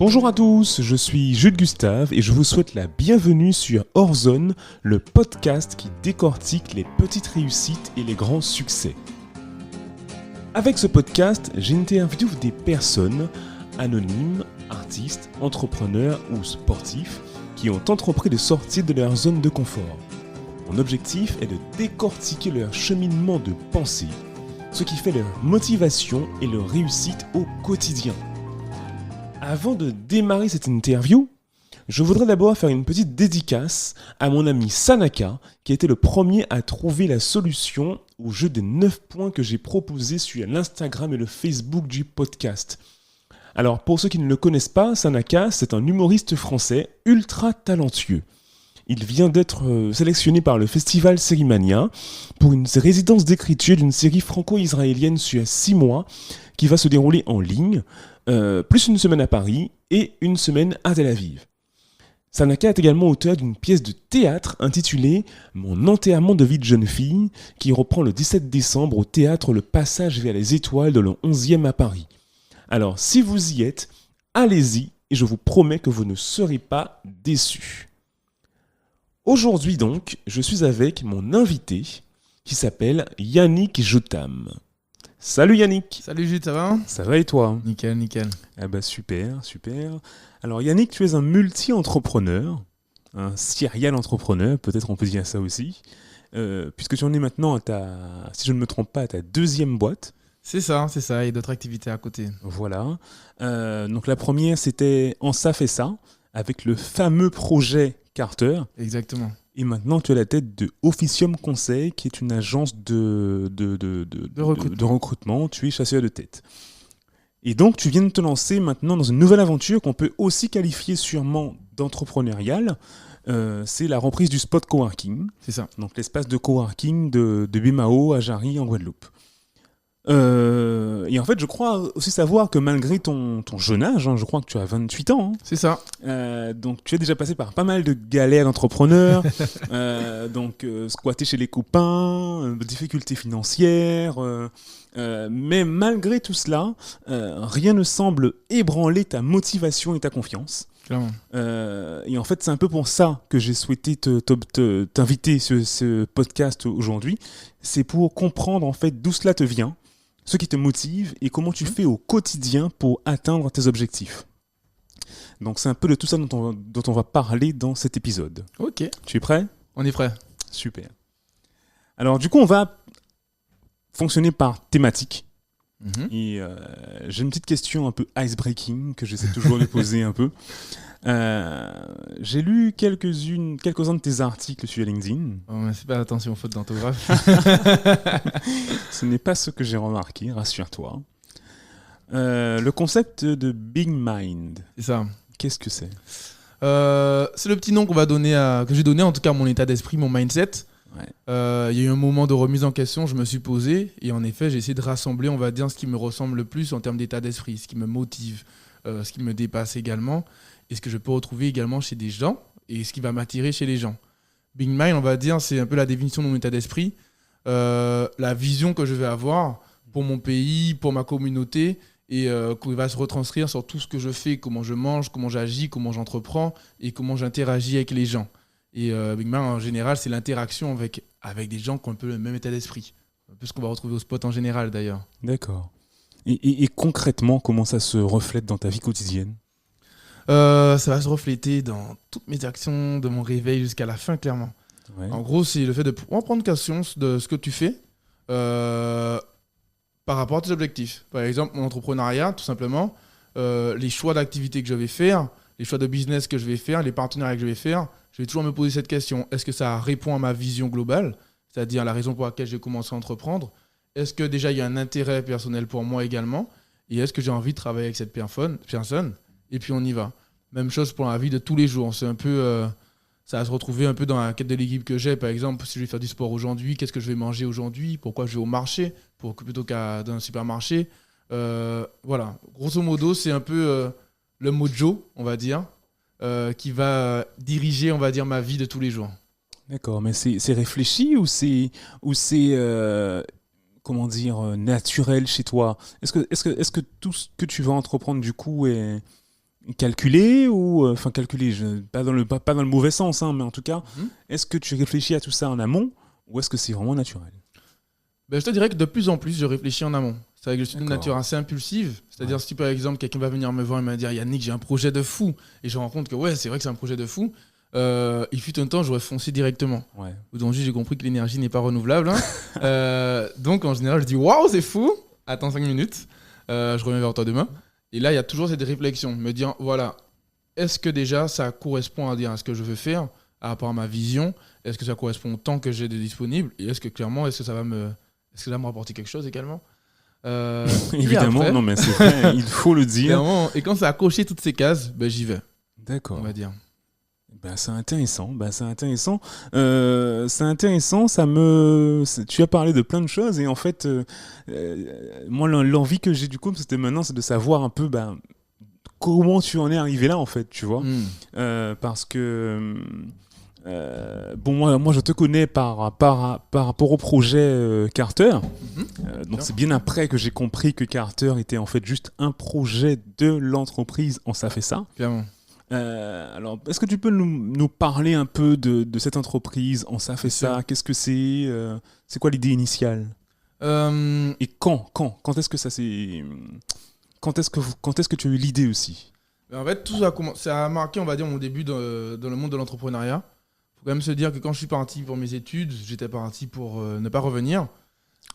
Bonjour à tous, je suis Jules Gustave et je vous souhaite la bienvenue sur Hors Zone, le podcast qui décortique les petites réussites et les grands succès. Avec ce podcast, j'interviewe des personnes anonymes, artistes, entrepreneurs ou sportifs qui ont entrepris de sortir de leur zone de confort. Mon objectif est de décortiquer leur cheminement de pensée, ce qui fait leur motivation et leur réussite au quotidien. Avant de démarrer cette interview, je voudrais d'abord faire une petite dédicace à mon ami Sanaka, qui a été le premier à trouver la solution au jeu des 9 points que j'ai proposé sur l'Instagram et le Facebook du podcast. Alors, pour ceux qui ne le connaissent pas, Sanaka, c'est un humoriste français ultra talentueux. Il vient d'être sélectionné par le festival Sérimania pour une résidence d'écriture d'une série franco-israélienne sur 6 mois qui va se dérouler en ligne, plus une semaine à Paris et une semaine à Tel Aviv. Sanaka est également auteur d'une pièce de théâtre intitulée « Mon enterrement de vie de jeune fille » qui reprend le 17 décembre au théâtre Le Passage vers les Étoiles dans le 11e à Paris. Alors, si vous y êtes, allez-y et je vous promets que vous ne serez pas déçus. Aujourd'hui donc, je suis avec mon invité qui s'appelle Yannick Jotam. Salut Yannick. Salut Jules, ça va ? Ça va et toi ? Nickel. Ah bah super. Alors Yannick, tu es un multi-entrepreneur, un serial entrepreneur, peut-être on peut dire ça aussi, puisque tu en es maintenant si je ne me trompe pas, à ta 2e boîte. C'est ça, et d'autres activités à côté. Voilà. Donc la première, c'était En ça fait ça, avec le fameux projet Carter. Exactement. Et maintenant, tu es à la tête de Officium Conseil, qui est une agence de recrutement. Tu es chasseur de tête. Et donc, tu viens de te lancer maintenant dans une nouvelle aventure qu'on peut aussi qualifier sûrement d'entrepreneuriale. C'est la reprise du spot coworking. C'est ça. Donc, l'espace de coworking de Bimao à Jarry en Guadeloupe. Et en fait, je crois aussi savoir que malgré ton jeune âge, je crois que tu as 28 ans. C'est ça. Donc, tu es déjà passé par pas mal de galères d'entrepreneur. Squatter chez les copains, difficultés financières. Mais malgré tout cela, rien ne semble ébranler ta motivation et ta confiance. Clairement. Et en fait, c'est un peu pour ça que j'ai souhaité t'inviter sur ce podcast aujourd'hui. C'est pour comprendre en fait d'où cela te vient, ce qui te motive et comment tu fais au quotidien pour atteindre tes objectifs. Donc c'est un peu de tout ça dont on va parler dans cet épisode. Ok. Tu es prêt ? On est prêt. Super. Alors du coup, on va fonctionner par thématique. Et j'ai une petite question un peu ice-breaking que j'essaie toujours de poser un peu. J'ai lu quelques-uns de tes articles sur LinkedIn. Oh, mais c'est pas attention aux fautes d'orthographe. Ce n'est pas ce que j'ai remarqué, rassure-toi. Le concept de Big Mind. C'est ça. Qu'est-ce que c'est ? C'est le petit nom que j'ai donné en tout cas à mon état d'esprit, mon mindset. Ouais. Il y a eu un moment de remise en question, je me suis posé et en effet j'ai essayé de rassembler, on va dire, ce qui me ressemble le plus en termes d'état d'esprit, ce qui me motive, ce qui me dépasse également et ce que je peux retrouver également chez des gens et ce qui va m'attirer chez les gens. Big Mind, on va dire, c'est un peu la définition de mon état d'esprit, la vision que je vais avoir pour mon pays, pour ma communauté et qui va se retranscrire sur tout ce que je fais, comment je mange, comment j'agis, comment j'entreprends et comment j'interagis avec les gens. Et Big Mind, en général, c'est l'interaction avec des gens qui ont un peu le même état d'esprit. Un peu ce qu'on va retrouver au spot en général, d'ailleurs. D'accord. Et concrètement, comment ça se reflète dans ta vie quotidienne ? Ça va se refléter dans toutes mes actions, de mon réveil jusqu'à la fin, clairement. Ouais. En gros, c'est le fait de pouvoir prendre conscience de ce que tu fais par rapport à tes objectifs. Par exemple, mon entrepreneuriat, tout simplement, les choix d'activités que je vais faire, les choix de business que je vais faire, les partenariats que je vais faire, je vais toujours me poser cette question. Est-ce que ça répond à ma vision globale, c'est-à-dire la raison pour laquelle j'ai commencé à entreprendre ? Est-ce que déjà il y a un intérêt personnel pour moi également ? Et est-ce que j'ai envie de travailler avec cette personne ? Et puis on y va. Même chose pour la vie de tous les jours. C'est un peu, ça va se retrouver un peu dans la quête de l'équipe que j'ai. Par exemple, si je vais faire du sport aujourd'hui, qu'est-ce que je vais manger aujourd'hui ? Pourquoi je vais au marché plutôt qu'à dans un supermarché ? Voilà. Grosso modo, c'est un peu le mojo, on va dire. Qui va diriger, on va dire, ma vie de tous les jours. D'accord, mais c'est réfléchi ou c'est comment dire naturel chez toi ? Est-ce que tout ce que tu vas entreprendre du coup est calculé ou enfin calculé, pas dans le mauvais sens, hein, mais en tout cas, est-ce que tu réfléchis à tout ça en amont ou est-ce que c'est vraiment naturel? Ben, je te dirais que de plus en plus, je réfléchis en amont. C'est vrai que je suis d'une D'accord. nature assez impulsive. C'est-à-dire, Ouais. si par exemple, quelqu'un va venir me voir et me dire Yannick, j'ai un projet de fou. Et je me rends compte que ouais, c'est vrai que c'est un projet de fou. Il fut un temps, j'aurais foncé directement. Ouais. Aujourd'hui, j'ai compris que l'énergie n'est pas renouvelable, hein. Donc, en général, je dis waouh, c'est fou. Attends 5 minutes. Je reviens vers toi demain. Et là, il y a toujours cette réflexion. Me dire voilà, est-ce que déjà ça correspond à ce que je veux faire par rapport à ma vision? Est-ce que ça correspond au temps que j'ai de disponible? Et est-ce que clairement, est-ce que ça va me rapporter quelque chose également? Et Évidemment, après, non, mais c'est vrai, il faut le dire. clairement, et quand ça a coché toutes ces cases, ben, j'y vais, D'accord. on va dire. Ben, c'est intéressant. Ben, c'est intéressant. C'est intéressant. Tu as parlé de plein de choses et en fait, moi, l'envie que j'ai du coup, c'était maintenant, c'est de savoir un peu, ben, comment tu en es arrivé là, en fait, tu vois. Hmm. Parce que bon, moi, je te connais par rapport au projet Carter. Mhm. Donc Bien. c'est bien après que j'ai compris que Carter était en fait juste un projet de l'entreprise en ça fait ça. Clairement. Alors, est-ce que tu peux nous parler un peu de cette entreprise en ça fait Bien sûr. ça? Qu'est-ce que c'est quoi l'idée initiale? Et quand est-ce que ça s'est... quand est-ce que tu as eu l'idée aussi? En fait, tout ça a commencé, ça a marqué, on va dire, mon début dans le monde de l'entrepreneuriat. Faut quand même se dire que quand je suis parti pour mes études, j'étais parti pour ne pas revenir.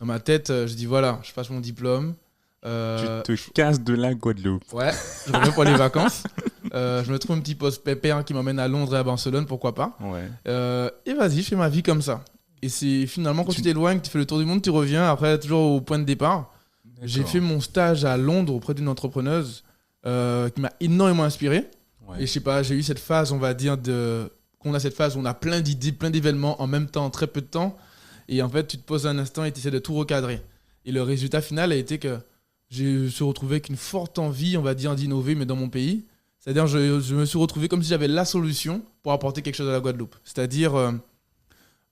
Dans ma tête, je dis voilà, je passe mon diplôme. Tu te casses de la Guadeloupe. Ouais, je reviens pour les vacances. Je me trouve un petit poste pépère qui m'emmène à Londres et à Barcelone, pourquoi pas. Ouais. Et vas-y, je fais ma vie comme ça. Et c'est finalement quand tu t'éloignes, tu fais le tour du monde, tu reviens, après toujours au point de départ. J'ai fait mon stage à Londres auprès d'une entrepreneuse qui m'a énormément inspiré. Ouais. Et je sais pas, j'ai eu cette phase, on va dire, qu'on a cette phase où on a plein d'idées, plein d'événements en même temps, en très peu de temps. Et en fait, tu te poses un instant et tu essaies de tout recadrer. Et le résultat final a été que je me suis retrouvé avec une forte envie, on va dire, d'innover, mais dans mon pays. C'est-à-dire, je me suis retrouvé comme si j'avais la solution pour apporter quelque chose à la Guadeloupe. C'est-à-dire,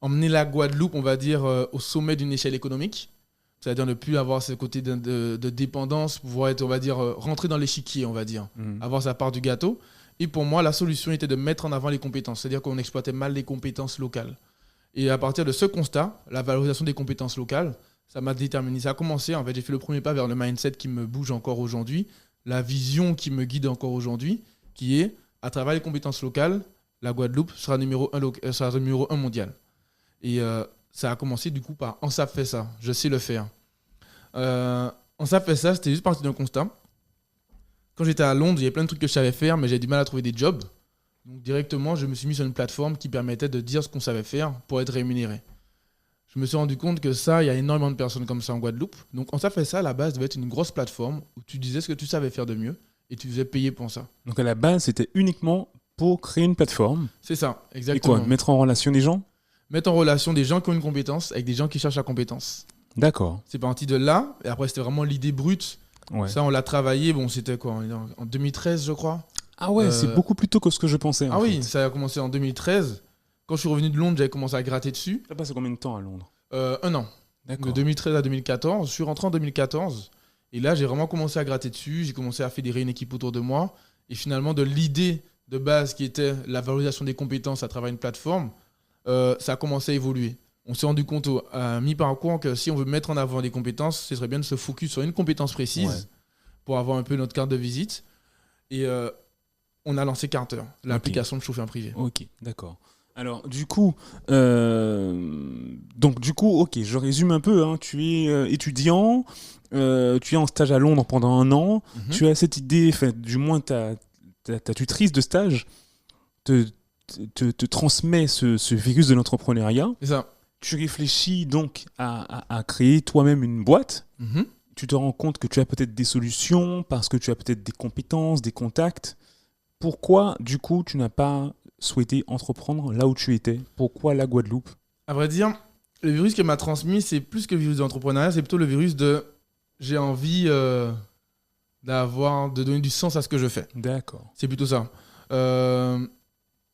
emmener la Guadeloupe, on va dire, au sommet d'une échelle économique. C'est-à-dire ne plus avoir ce côté de dépendance, pouvoir être, on va dire, rentrer dans l'échiquier, on va dire, avoir sa part du gâteau. Et pour moi, la solution était de mettre en avant les compétences. C'est-à-dire qu'on exploitait mal les compétences locales. Et à partir de ce constat, la valorisation des compétences locales, ça m'a déterminé. Ça a commencé, en fait, j'ai fait le premier pas vers le mindset qui me bouge encore aujourd'hui, la vision qui me guide encore aujourd'hui, qui est, à travers les compétences locales, la Guadeloupe sera numéro 1 mondial. Et ça a commencé du coup par « En ça fait ça, je sais le faire ». En ça fait ça, c'était juste parti d'un constat. Quand j'étais à Londres, il y avait plein de trucs que je savais faire, mais j'avais du mal à trouver des jobs. Donc directement, je me suis mis sur une plateforme qui permettait de dire ce qu'on savait faire pour être rémunéré. Je me suis rendu compte que ça, il y a énormément de personnes comme ça en Guadeloupe. Donc, on ça fait ça, à la base, devait être une grosse plateforme où tu disais ce que tu savais faire de mieux et tu faisais payer pour ça. Donc à la base, c'était uniquement pour créer une plateforme. C'est ça, Et exactement. quoi? Mettre en relation des gens? Mettre en relation des gens qui ont une compétence avec des gens qui cherchent la compétence. D'accord. C'est parti de là, et après, c'était vraiment l'idée brute. Ouais. Ça, on l'a travaillé, bon, c'était quoi? En 2013, je crois. Ah ouais, c'est beaucoup plus tôt que ce que je pensais. Ah en oui, fait. ça a commencé en 2013. Quand je suis revenu de Londres, j'avais commencé à gratter dessus. Ça passe combien de temps à Londres? 1 an. De D'accord. 2013 à 2014. Je suis rentré en 2014. Et là, j'ai vraiment commencé à gratter dessus. J'ai commencé à fédérer une équipe autour de moi. Et finalement, de l'idée de base qui était la valorisation des compétences à travers une plateforme, ça a commencé à évoluer. On s'est rendu compte à mi-parcours que si on veut mettre en avant des compétences, ce serait bien de se focus sur une compétence précise pour avoir un peu notre carte de visite. Et on a lancé Carter, l'application de chauffeur privé. Ok, d'accord. Alors, du coup, ok, je résume un peu. Hein. Tu es étudiant, tu es en stage à Londres pendant 1 an. Tu as cette idée, enfin, du moins ta tutrice de stage te transmet ce virus de l'entrepreneuriat. C'est ça. Tu réfléchis donc à créer toi-même une boîte. Tu te rends compte que tu as peut-être des solutions parce que tu as peut-être des compétences, des contacts. Pourquoi, du coup, tu n'as pas souhaité entreprendre là où tu étais? Pourquoi la Guadeloupe? À vrai dire, le virus qu'elle m'a transmis, c'est plus que le virus de l'entrepreneuriat, c'est plutôt le virus de j'ai envie de donner du sens à ce que je fais. D'accord. C'est plutôt ça.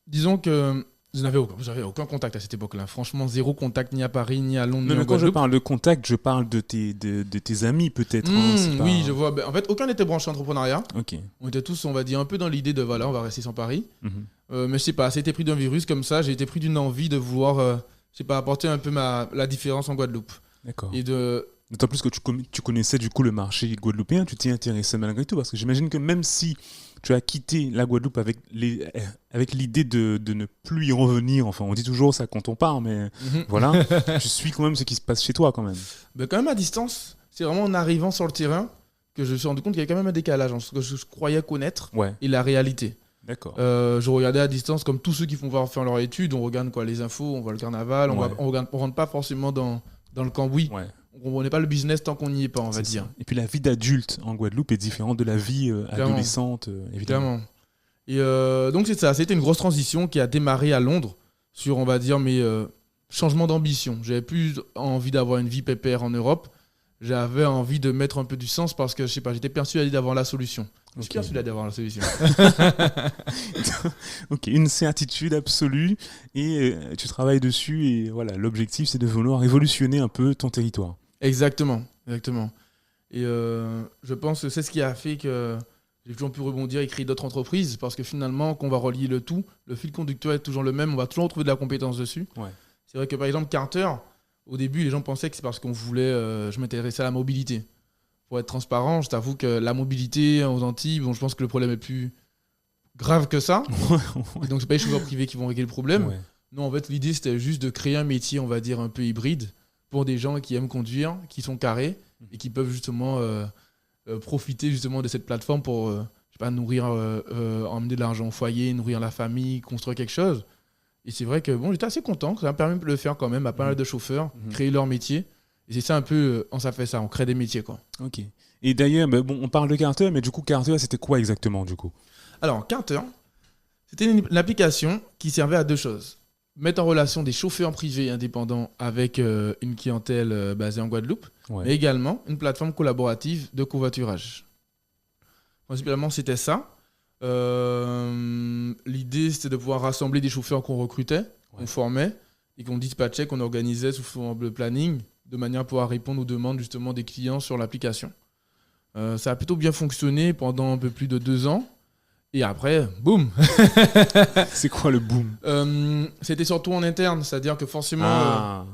Disons que J'avais aucun contact à cette époque-là. Franchement, zéro contact ni à Paris, ni à Londres, Non, ni mais en quand je Guadeloupe. parle de contact, je parle de tes amis peut-être. C'est pas- Oui, je vois. En fait, aucun n'était branché entrepreneuriat. Ok. On était tous, on va dire, un peu dans l'idée de voilà, on va rester sans Paris. Mhm. Mais je sais pas, j'ai été pris d'un virus comme ça. J'ai été pris d'une envie de vouloir, je sais pas, apporter un peu la différence en Guadeloupe. D'accord. Et de, D'autant plus que tu connaissais du coup le marché guadeloupéen, tu t'y intéressais malgré tout, parce que j'imagine que même si tu as quitté la Guadeloupe avec l'idée de ne plus y revenir, enfin on dit toujours ça quand on part, mais Mhm. voilà, tu suis quand même ce qui se passe chez toi quand même. Ben, quand même à distance, c'est vraiment en arrivant sur le terrain que je me suis rendu compte qu'il y avait quand même un décalage entre ce que je croyais connaître Ouais, et la réalité. d'accord. Je regardais à distance comme tous ceux qui font faire leur étude, on regarde quoi, les infos, on voit le carnaval, Ouais. on rentre pas forcément dans le cambouis. Ouais, On comprenait pas le business tant qu'on n'y est pas, on va c'est dire. ça. Et puis la vie d'adulte en Guadeloupe est différente de la vie adolescente, évidemment. Clairement. Et donc c'est ça, c'était une grosse transition qui a démarré à Londres sur, on va dire, mes changements d'ambition. J'avais plus envie d'avoir une vie pépère en Europe. J'avais envie de mettre un peu du sens parce que, je sais pas, j'étais persuadé d'avoir la solution. Je suis Ok. persuadé d'avoir la solution. Ok, une certitude absolue et tu travailles dessus et voilà, l'objectif c'est de vouloir révolutionner un peu ton territoire. Exactement, exactement. Et je pense que c'est ce qui a fait que j'ai toujours pu rebondir et créer d'autres entreprises parce que finalement, quand on va relier le tout, le fil conducteur est toujours le même, on va toujours trouver de la compétence dessus. Ouais. C'est vrai que par exemple, Carter, au début, les gens pensaient que c'est parce qu'on voulait, je m'intéressais à la mobilité. Pour être transparent, je t'avoue que la mobilité aux Antilles, bon, je pense que le problème est plus grave que ça. Et donc, c'est pas les chauffeurs privés qui vont régler le problème. Ouais. Non, en fait, l'idée, c'était juste de créer un métier, on va dire, un peu hybride pour des gens qui aiment conduire, qui sont carrés et qui peuvent justement profiter justement de cette plateforme pour, je sais pas, nourrir, emmener de l'argent au foyer, nourrir la famille, construire quelque chose. Et c'est vrai que bon, j'étais assez content, ça m'a permis de le faire quand même à pas mal de chauffeurs, créer leur métier. Et c'est ça un peu, ça fait ça, on crée des métiers quoi. Ok. Et d'ailleurs, bah, bon, on parle de Carter, mais du coup, Carter, c'était quoi exactement du coup? Alors, Carter, c'était une application qui servait à deux choses. Mettre en relation des chauffeurs privés indépendants avec une clientèle basée en Guadeloupe, Ouais. mais également une plateforme collaborative de covoiturage. Principalement, c'était ça. L'idée, c'était de pouvoir rassembler des chauffeurs qu'on recrutait, qu'on formait et qu'on dispatchait, qu'on organisait sous forme de planning, de manière à pouvoir répondre aux demandes justement des clients sur l'application. Ça a plutôt bien fonctionné pendant un peu plus de 2 ans. Et après, boum. C'est quoi le boom? C'était surtout en interne, c'est-à-dire que forcément, Ah,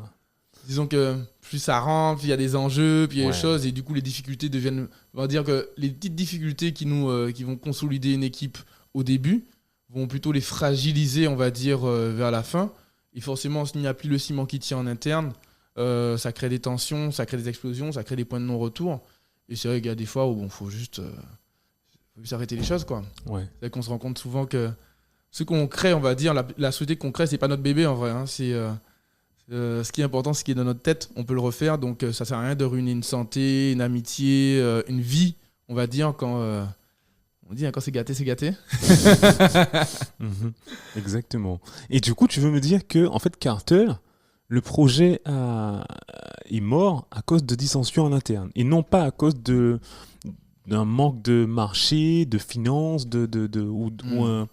disons que plus ça rentre, puis il y a des enjeux, puis il y a des Ouais. choses, et du coup les difficultés deviennent, on va dire que les petites difficultés qui vont consolider une équipe au début vont plutôt les fragiliser, on va dire, vers la fin. Et forcément, s'il n'y a plus le ciment qui tient en interne, ça crée des tensions, ça crée des explosions, ça crée des points de non-retour. Et c'est vrai qu'il y a des fois où bon, faut juste arrêter les choses, quoi. ouais. C'est qu'on se rend compte souvent que ce qu'on crée, on va dire, la société qu'on crée, c'est pas notre bébé en vrai. Hein. Ce qui est important, ce qui est dans notre tête, on peut le refaire. Donc ça sert à rien de ruiner une santé, une amitié, une vie, on va dire, quand on dit hein, quand c'est gâté, c'est gâté. Mhm. Exactement. Et du coup, tu veux me dire que, en fait, Carter, le projet est mort à cause de dissensions en interne et non pas à cause d'un manque de marché, de finances, ou un...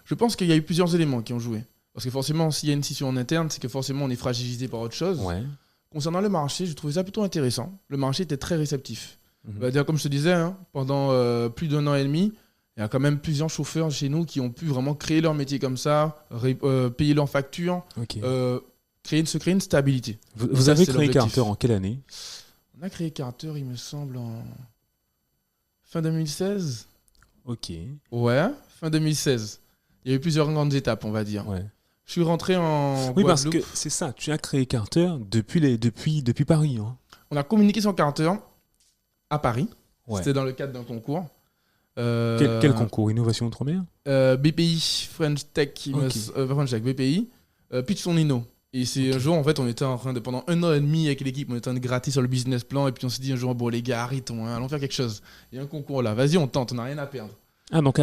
Je pense qu'il y a eu plusieurs éléments qui ont joué. Parce que forcément, s'il y a une scission en interne, c'est que forcément, on est fragilisé par autre chose. Ouais. Concernant le marché, je trouvais ça plutôt intéressant. Le marché était très réceptif. Mhm. On va dire, comme je te disais, hein, pendant plus d'1 an et demi, il y a quand même plusieurs chauffeurs chez nous qui ont pu vraiment créer leur métier comme ça, payer leurs factures, Ok. se créer une stabilité. Vous ça, avez c'est créé l'objectif. Carter en quelle année? On a créé Carter, il me semble, en fin 2016. Ok. Ouais, fin 2016. Il y a eu plusieurs grandes étapes, on va dire. Ouais. Je suis rentré en Oui, parce que Guadeloupe. c'est ça, tu as créé Carter depuis Paris. Hein. On a communiqué sur Carter à Paris. Ouais. C'était dans le cadre d'un concours. Quel concours? Innovation Outre-mer? BPI, French Tech, Ok. French Tech, BPI, pitch ton inno. Et c'est un jour, en fait, on était en train de, pendant 1 an et demi avec l'équipe, on était en train de gratter sur le business plan, et puis on s'est dit un jour, bon les gars, arrêtons, hein, allons faire quelque chose. Il y a un concours là, vas-y, on tente, on n'a rien à perdre. Ah, donc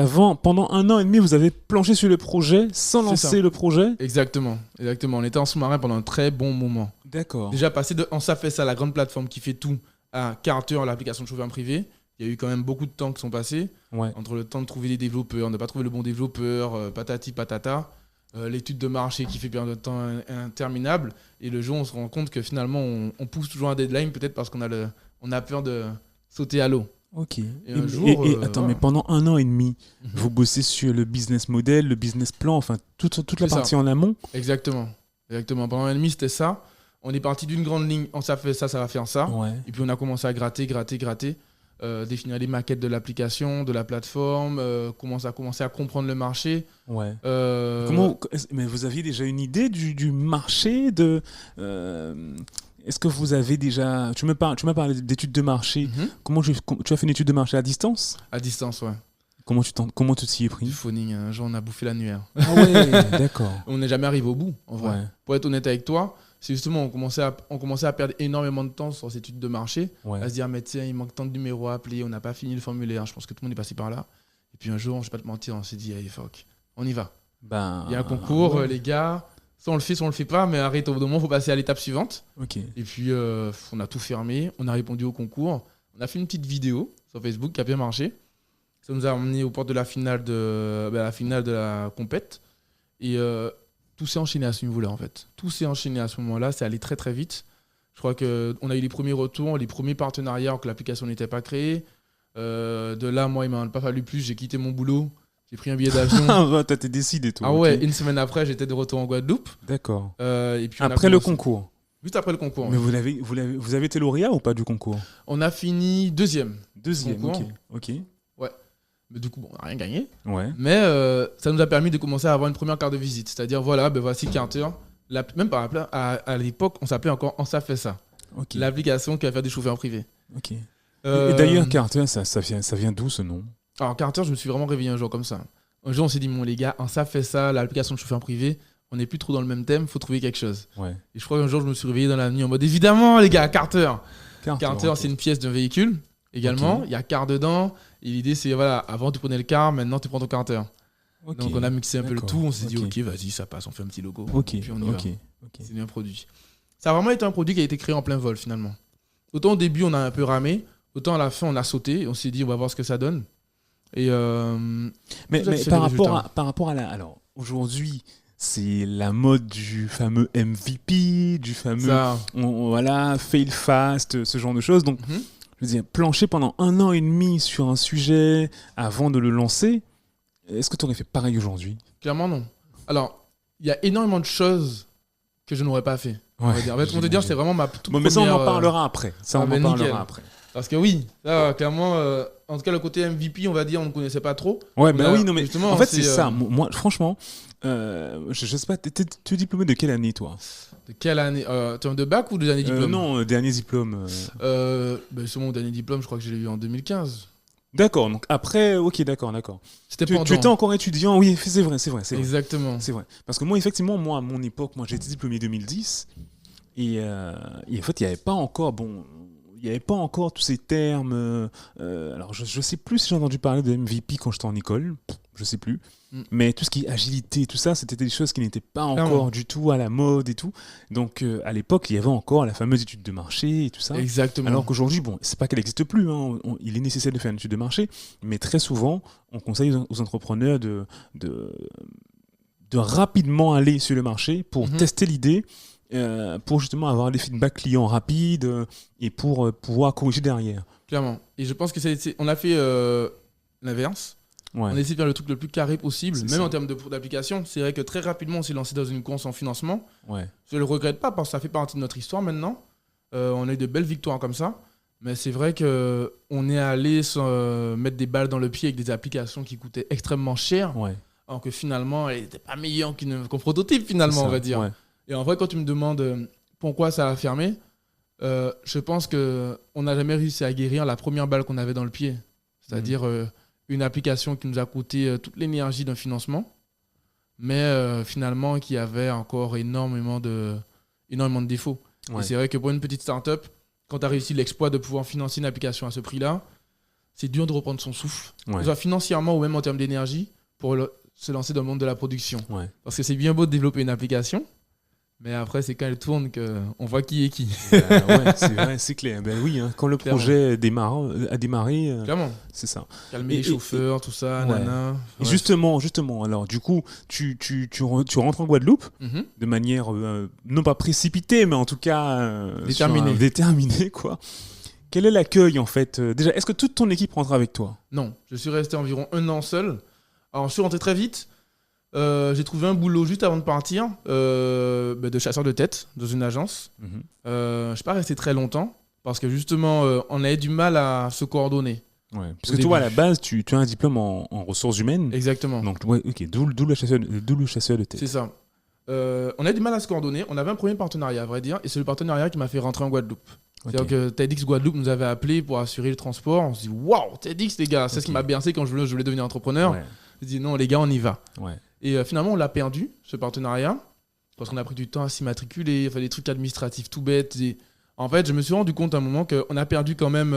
pendant 1 an et demi, vous avez planché sur le projet sans C'est lancer ça. le projet? Exactement. On était en sous-marin pendant un très bon moment. D'accord. Déjà, passer de ça fait ça, la grande plateforme qui fait tout, à Carter, l'application de chauffeur privé, il y a eu quand même beaucoup de temps qui sont passés. Ouais. Entre le temps de trouver des développeurs, de ne pas trouver le bon développeur, patati patata. l'étude de marché qui fait perdre de temps interminable. Et le jour, on se rend compte que finalement, on pousse toujours un deadline, peut-être parce qu'on a peur de sauter à l'eau. Ok. Et un jour, attends, voilà. mais pendant 1 an et demi, vous bossez sur le business model, le business plan, enfin toute la C'est ça. partie en amont. Exactement. Pendant un an et demi, c'était ça. On est parti d'une grande ligne. Ça fait ça va faire ça. Ouais. Et puis on a commencé à gratter. Définir les maquettes de l'application, de la plateforme, commencer à comprendre le marché. Ouais. Euh, Mais vous aviez déjà une idée du marché est-ce que vous avez déjà... Tu m'as parlé d'études de marché. Tu as fait une étude de marché à distance? À distance, ouais. Comment tu t'y es pris? Du phoning, un jour on a bouffé l'annuaire. Ah ouais, d'accord. On n'est jamais arrivé au bout, en vrai. Ouais. Pour être honnête avec toi, c'est justement, on commençait à perdre énormément de temps sur cette étude de marché, Ouais. à se dire, mais tiens, il manque tant de numéros à appeler, on n'a pas fini le formulaire, je pense que tout le monde est passé par là. Et puis un jour, je vais pas te mentir, on s'est dit, allez, fuck, on y va. Ben, Il y a un concours, ouais. les gars, soit on le fait pas, mais arrête, au bout d'un moment, il faut passer à l'étape suivante. Ok. Et puis, on a tout fermé, on a répondu au concours, on a fait une petite vidéo sur Facebook qui a bien marché. Ça nous a emmené aux portes de la finale de la compète. Et tout s'est enchaîné à ce niveau-là, en fait. Tout s'est enchaîné à ce moment-là, c'est allé très très vite. Je crois qu'on a eu les premiers retours, les premiers partenariats alors que l'application n'était pas créée. De là, moi, il m'a pas fallu plus, j'ai quitté mon boulot, j'ai pris un billet d'avion. Ah ouais, t'as décidé toi. Ah ouais, ok. une semaine après, j'étais de retour en Guadeloupe. D'accord. Et puis on a Après le commencé- concours. Juste après le concours. Mais ouais. vous avez été lauréat ou pas du concours? On a fini deuxième. Deuxième, Concours. ok. Mais du coup, bon, on n'a rien gagné. Ouais. Mais ça nous a permis de commencer à avoir une première carte de visite. C'est-à-dire, voilà, ben voici Carter. Même par exemple, à l'époque, on s'appelait encore On ça fait ça. Ok. L'application qui va faire des chauffeurs privés. Ok. Euh, Et d'ailleurs, Carter, ça vient d'où ce nom? Alors, Carter, je me suis vraiment réveillé un jour comme ça. Un jour, on s'est dit, bon, les gars, On ça fait ça, l'application de chauffeur privé, on n'est plus trop dans le même thème, faut trouver quelque chose. Ouais. Et je crois qu'un jour, je me suis réveillé dans la nuit en mode, évidemment, les gars, Carter. Carter, ok. c'est une pièce d'un véhicule également. Ok. Il y a car dedans. Et l'idée, c'est, voilà, avant, tu prenais le car, maintenant, tu prends ton Carter. Ok. Donc, on a mixé un peu le D'accord. tout. On s'est dit, Ok. ok, vas-y, ça passe, on fait un petit logo. Ok. Et puis, on y va. Ok. C'est bien produit. Ça a vraiment été un produit qui a été créé en plein vol, finalement. Autant au début, on a un peu ramé. Autant à la fin, on a sauté. On s'est dit, on va voir ce que ça donne. Et Mais c'est par des rapport à la... Alors, aujourd'hui, c'est la mode du fameux MVP, du fameux... ça. Voilà, fail fast, ce genre de choses. Donc, Mhm. je veux dire, plancher pendant 1 an et demi sur un sujet avant de le lancer, est-ce que tu aurais fait pareil aujourd'hui? Clairement, non. Alors, il y a énormément de choses que je n'aurais pas fait. On va dire. En fait, on va te dire, c'est vraiment ma toute Bon, mais ça, on première, en parlera après. Ça, ah on ben, en parlera nickel. après. Parce que oui, là, clairement, en tout cas, le côté MVP, on va dire, on ne connaissait pas trop. Ouais, On bah a- oui, non, mais justement, en fait, c'est ça. Moi, franchement, je sais pas, tu es diplômé de quelle année, toi? De quelle année tu es de bac ou de dernier diplôme? Non, dernier diplôme. C'est mon dernier diplôme, je crois que je l'ai eu en 2015. D'accord, donc après, ok, d'accord. C'était Tu pendant. étais encore étudiant, oui, c'est vrai. Exactement. C'est vrai. Parce que moi, effectivement, à mon époque, j'ai été diplômé 2010. Et en fait, il n'y avait pas encore, tous ces termes. Alors, je sais plus si j'ai entendu parler de MVP quand j'étais en école. Je sais plus. Mais tout ce qui est agilité, tout ça, c'était des choses qui n'étaient pas encore du tout à la mode et tout. Donc, à l'époque, il y avait encore la fameuse étude de marché et tout ça. Exactement. Alors qu'aujourd'hui, bon, c'est pas qu'elle n'existe plus, hein. Il est nécessaire de faire une étude de marché, mais très souvent, on conseille aux entrepreneurs de rapidement aller sur le marché pour tester l'idée, pour justement avoir des feedbacks clients rapides et pour pouvoir corriger derrière. Clairement. Et je pense que on a fait l'inverse. Ouais. On essaie de faire le truc le plus carré possible, C'est même ça. en termes d'application. C'est vrai que très rapidement, on s'est lancé dans une course en financement. Ouais. Je ne le regrette pas parce que ça fait partie de notre histoire maintenant. On a eu de belles victoires comme ça. Mais c'est vrai qu'on est allé se mettre des balles dans le pied avec des applications qui coûtaient extrêmement cher. Ouais. Alors que finalement, elle n'était pas meilleure qu'un prototype, finalement, C'est ça. on va dire. Ouais. Et en vrai, quand tu me demandes pourquoi ça a fermé, je pense qu'on n'a jamais réussi à guérir la première balle qu'on avait dans le pied. C'est-à-dire une application qui nous a coûté toute l'énergie d'un financement, mais finalement qui avait encore énormément de défauts. Ouais. Et c'est vrai que pour une petite start-up, quand tu as réussi l'exploit de pouvoir financer une application à ce prix-là, c'est dur de reprendre son souffle, Ouais. que ce soit financièrement ou même en termes d'énergie, pour se lancer dans le monde de la production. Ouais. Parce que c'est bien beau de développer une application, Mais après, c'est quand elle tourne qu'on voit qui est qui. Ouais, c'est vrai, c'est clair. Ben oui, hein, quand le Clairement. projet a démarré, Clairement. c'est ça. Calmer les chauffeurs, tout ça, ouais. nana. Et justement, alors du coup, tu rentres en Guadeloupe Mhm. de manière non pas précipitée, mais en tout cas déterminée, quoi. Quel est l'accueil en fait déjà, est-ce que toute ton équipe rentre avec toi? Non, je suis resté environ 1 an seul. Alors, je suis rentré très vite. J'ai trouvé un boulot juste avant de partir, de chasseur de tête dans une agence. Mhm. Je ne suis pas resté très longtemps parce que justement, on avait du mal à se coordonner. Ouais. Parce que toi, à la base, tu as un diplôme en ressources humaines. Exactement. Donc, ouais, ok, d'où le chasseur de tête. C'est ça. On a du mal à se coordonner. On avait un premier partenariat, à vrai dire, et c'est le partenariat qui m'a fait rentrer en Guadeloupe. Ok. C'est-à-dire que TEDx Guadeloupe nous avait appelé pour assurer le transport. On se dit, waouh, TEDx, les gars, c'est ce qui m'a bercé quand je voulais devenir entrepreneur. Ouais. Je dis, non, les gars, on y va. Ouais. Et finalement, on l'a perdu, ce partenariat, parce qu'on a pris du temps à s'immatriculer, des trucs administratifs tout bêtes. Et en fait, je me suis rendu compte à un moment qu'on a perdu quand même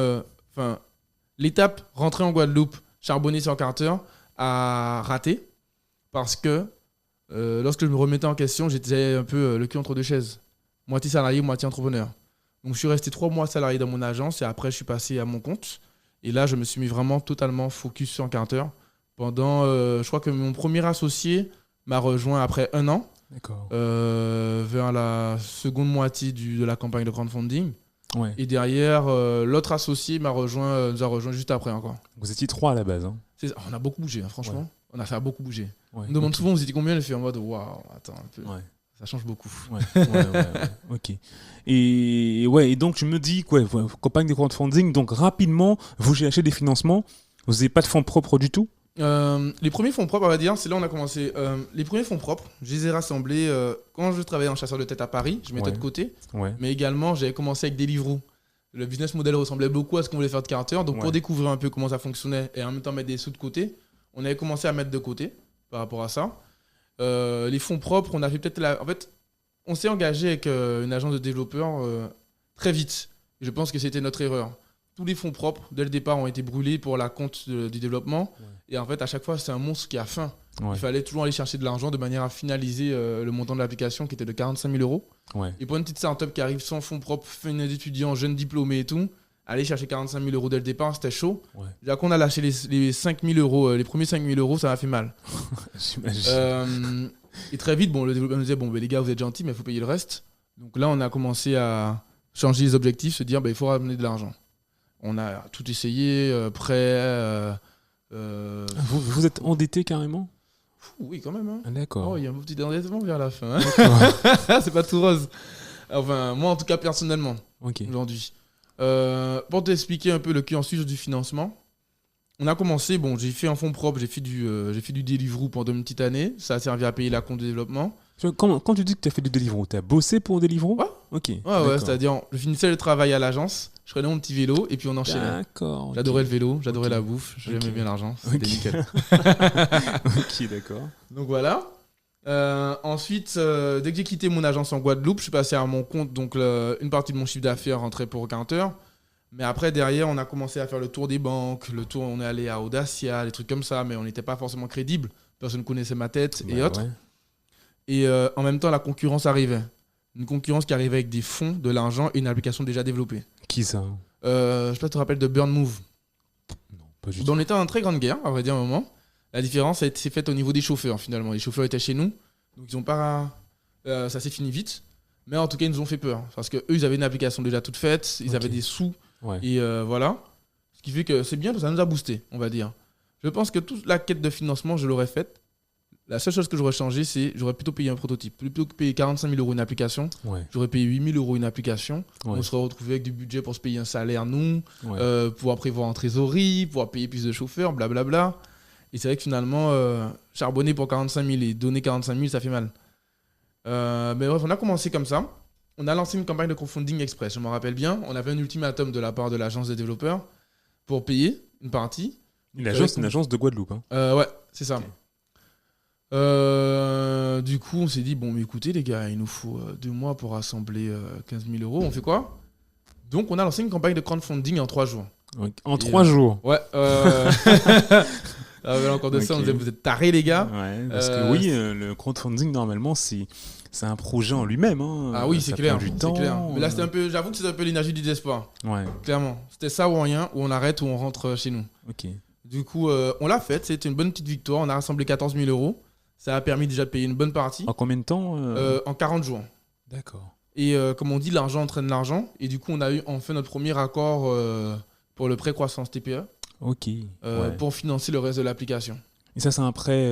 l'étape rentrer en Guadeloupe, charbonner sur Carter, à rater, parce que lorsque je me remettais en question, j'étais un peu le cul entre deux chaises. Moitié salarié, moitié entrepreneur. Donc je suis resté 3 mois salarié dans mon agence et après je suis passé à mon compte. Et là, je me suis mis vraiment totalement focus sur Carter. Pendant, je crois que mon premier associé m'a rejoint après 1 an, D'accord. vers la seconde moitié de la campagne de crowdfunding. Ouais. Et derrière, l'autre associé nous a rejoint juste après encore. Vous étiez 3 à la base. Hein. On a beaucoup bougé, hein, franchement. Ouais. On a fait beaucoup bouger. Ouais. On me demande Ok. souvent, on se dit combien, elle fait en mode waouh, attends un peu. Ouais. Ça change beaucoup. Ouais. Ok. Et donc, tu me dis, quoi, campagne de crowdfunding, donc rapidement, vous cherchez des financements, vous n'avez pas de fonds propres du tout? Les premiers fonds propres, on va dire, c'est là où on a commencé. Les premiers fonds propres, je les ai rassemblés quand je travaillais en chasseur de tête à Paris, je mettais Ouais. de côté. Ouais. Mais également, j'avais commencé avec Deliveroo. Le business model ressemblait beaucoup à ce qu'on voulait faire de Carter. Donc, pour Ouais. découvrir un peu comment ça fonctionnait et en même temps mettre des sous de côté, on avait commencé à mettre de côté par rapport à ça. Les fonds propres, on a fait peut-être En fait, on s'est engagé avec une agence de développeurs très vite. Et je pense que c'était notre erreur. Tous les fonds propres, dès le départ, ont été brûlés pour la compte du développement. Ouais. Et en fait, à chaque fois, c'est un monstre qui a faim. Ouais. Il fallait toujours aller chercher de l'argent de manière à finaliser le montant de l'application qui était de 45 000 euros. Ouais. Et pour une petite startup qui arrive sans fonds propres, fin d'étudiants, jeunes diplômés et tout, aller chercher 45 000 euros dès le départ, c'était chaud. Ouais. Déjà qu'on a lâché les 5 000 euros, les premiers 5 000 euros, ça m'a fait mal. J'imagine. Et très vite, le développeur nous disait, les gars, vous êtes gentils, mais il faut payer le reste. Donc là, on a commencé à changer les objectifs, se dire, il faut ramener de l'argent. On a tout essayé, prêt. Vous êtes endetté carrément? Oui, quand même. Hein. Ah, d'accord. Oh, il y a un petit endettement vers la fin. Hein. D'accord. C'est pas tout rose. Enfin, moi, en tout cas, personnellement, Ok. aujourd'hui. Pour t'expliquer un peu le cursus du financement, on a commencé, j'ai fait un fonds propre, j'ai fait du Deliveroo pendant une petite année. Ça a servi à payer la compte de développement. Quand tu dis que tu as fait du Deliveroo, tu as bossé pour Deliveroo? Ouais. Ok. Ouais, c'est-à-dire, je finissais le travail à l'agence, je prenais mon petit vélo et puis on enchaînait. D'accord. ok. J'adorais le vélo, j'adorais Ok. la bouffe, j'aimais Ok. bien l'argent, c'était Ok. nickel. Ok, d'accord. Donc voilà. Ensuite, dès que j'ai quitté mon agence en Guadeloupe, je suis passé à mon compte, donc une partie de mon chiffre d'affaires rentrait pour Carter. Mais après, derrière, on a commencé à faire le tour des banques, on est allé à Audacia, des trucs comme ça, mais on n'était pas forcément crédible. Personne ne connaissait ma tête et Bah autres. ouais. Et en même temps, la concurrence arrivait. Une concurrence qui arrivait avec des fonds, de l'argent et une application déjà développée. Qui ça? Je sais pas si tu te rappelles de Burn Move. Non, pas du Ben, tout. on était en très grande guerre, à vrai dire, à un moment. La différence s'est faite au niveau des chauffeurs, finalement. Les chauffeurs étaient chez nous, donc ils ont pas. Ça s'est fini vite. Mais en tout cas, ils nous ont fait peur. Parce qu'eux, ils avaient une application déjà toute faite, ils Ok. avaient des sous. Ouais. Et voilà. Ce qui fait que c'est bien, ça nous a boosté, on va dire. Je pense que toute la quête de financement, je l'aurais faite. La seule chose que j'aurais changé, c'est j'aurais plutôt payé un prototype. Plutôt que payer 45 000 euros une application, Ouais. j'aurais payé 8 000 euros une application. Ouais. On serait retrouvé avec du budget pour se payer un salaire, nous, Ouais. pouvoir prévoir en trésorerie, pouvoir payer plus de chauffeurs, blablabla. Et c'est vrai que finalement, charbonner pour 45 000 et donner 45 000, ça fait mal. Mais bref, on a commencé comme ça. On a lancé une campagne de crowdfunding express, je m'en rappelle bien. On avait un ultimatum de la part de l'agence des développeurs pour payer une partie. Une agence de Guadeloupe. Hein. Ouais, c'est ça. Ok. Du coup, on s'est dit, bon, mais écoutez, les gars, il nous faut 2 mois pour rassembler 15 000 euros. On fait quoi? Donc, on a lancé une campagne de crowdfunding en 3 jours. En Et, 3 jours. Ouais. encore de ça, on Ok. disait vous êtes tarés les gars. Ouais, parce que oui, le crowdfunding, normalement, c'est un projet en lui-même. Hein. Ah oui, c'est Ça clair. prend du c'est temps. clair. Mais là, c'était un peu, j'avoue que c'était un peu l'énergie du désespoir. Ouais, Clairement. C'était ça ou rien, où on arrête, ou on rentre chez nous. ok. Du coup, on l'a fait. C'était une bonne petite victoire. On a rassemblé 14 000 euros. Ça a permis déjà de payer une bonne partie En combien de temps en 40 jours. D'accord. Et comme on dit, l'argent entraîne l'argent. Et du coup, on a eu enfin notre premier accord pour le prêt croissance TPE Ok. Ouais. pour financer le reste de l'application. Et ça, c'est un prêt.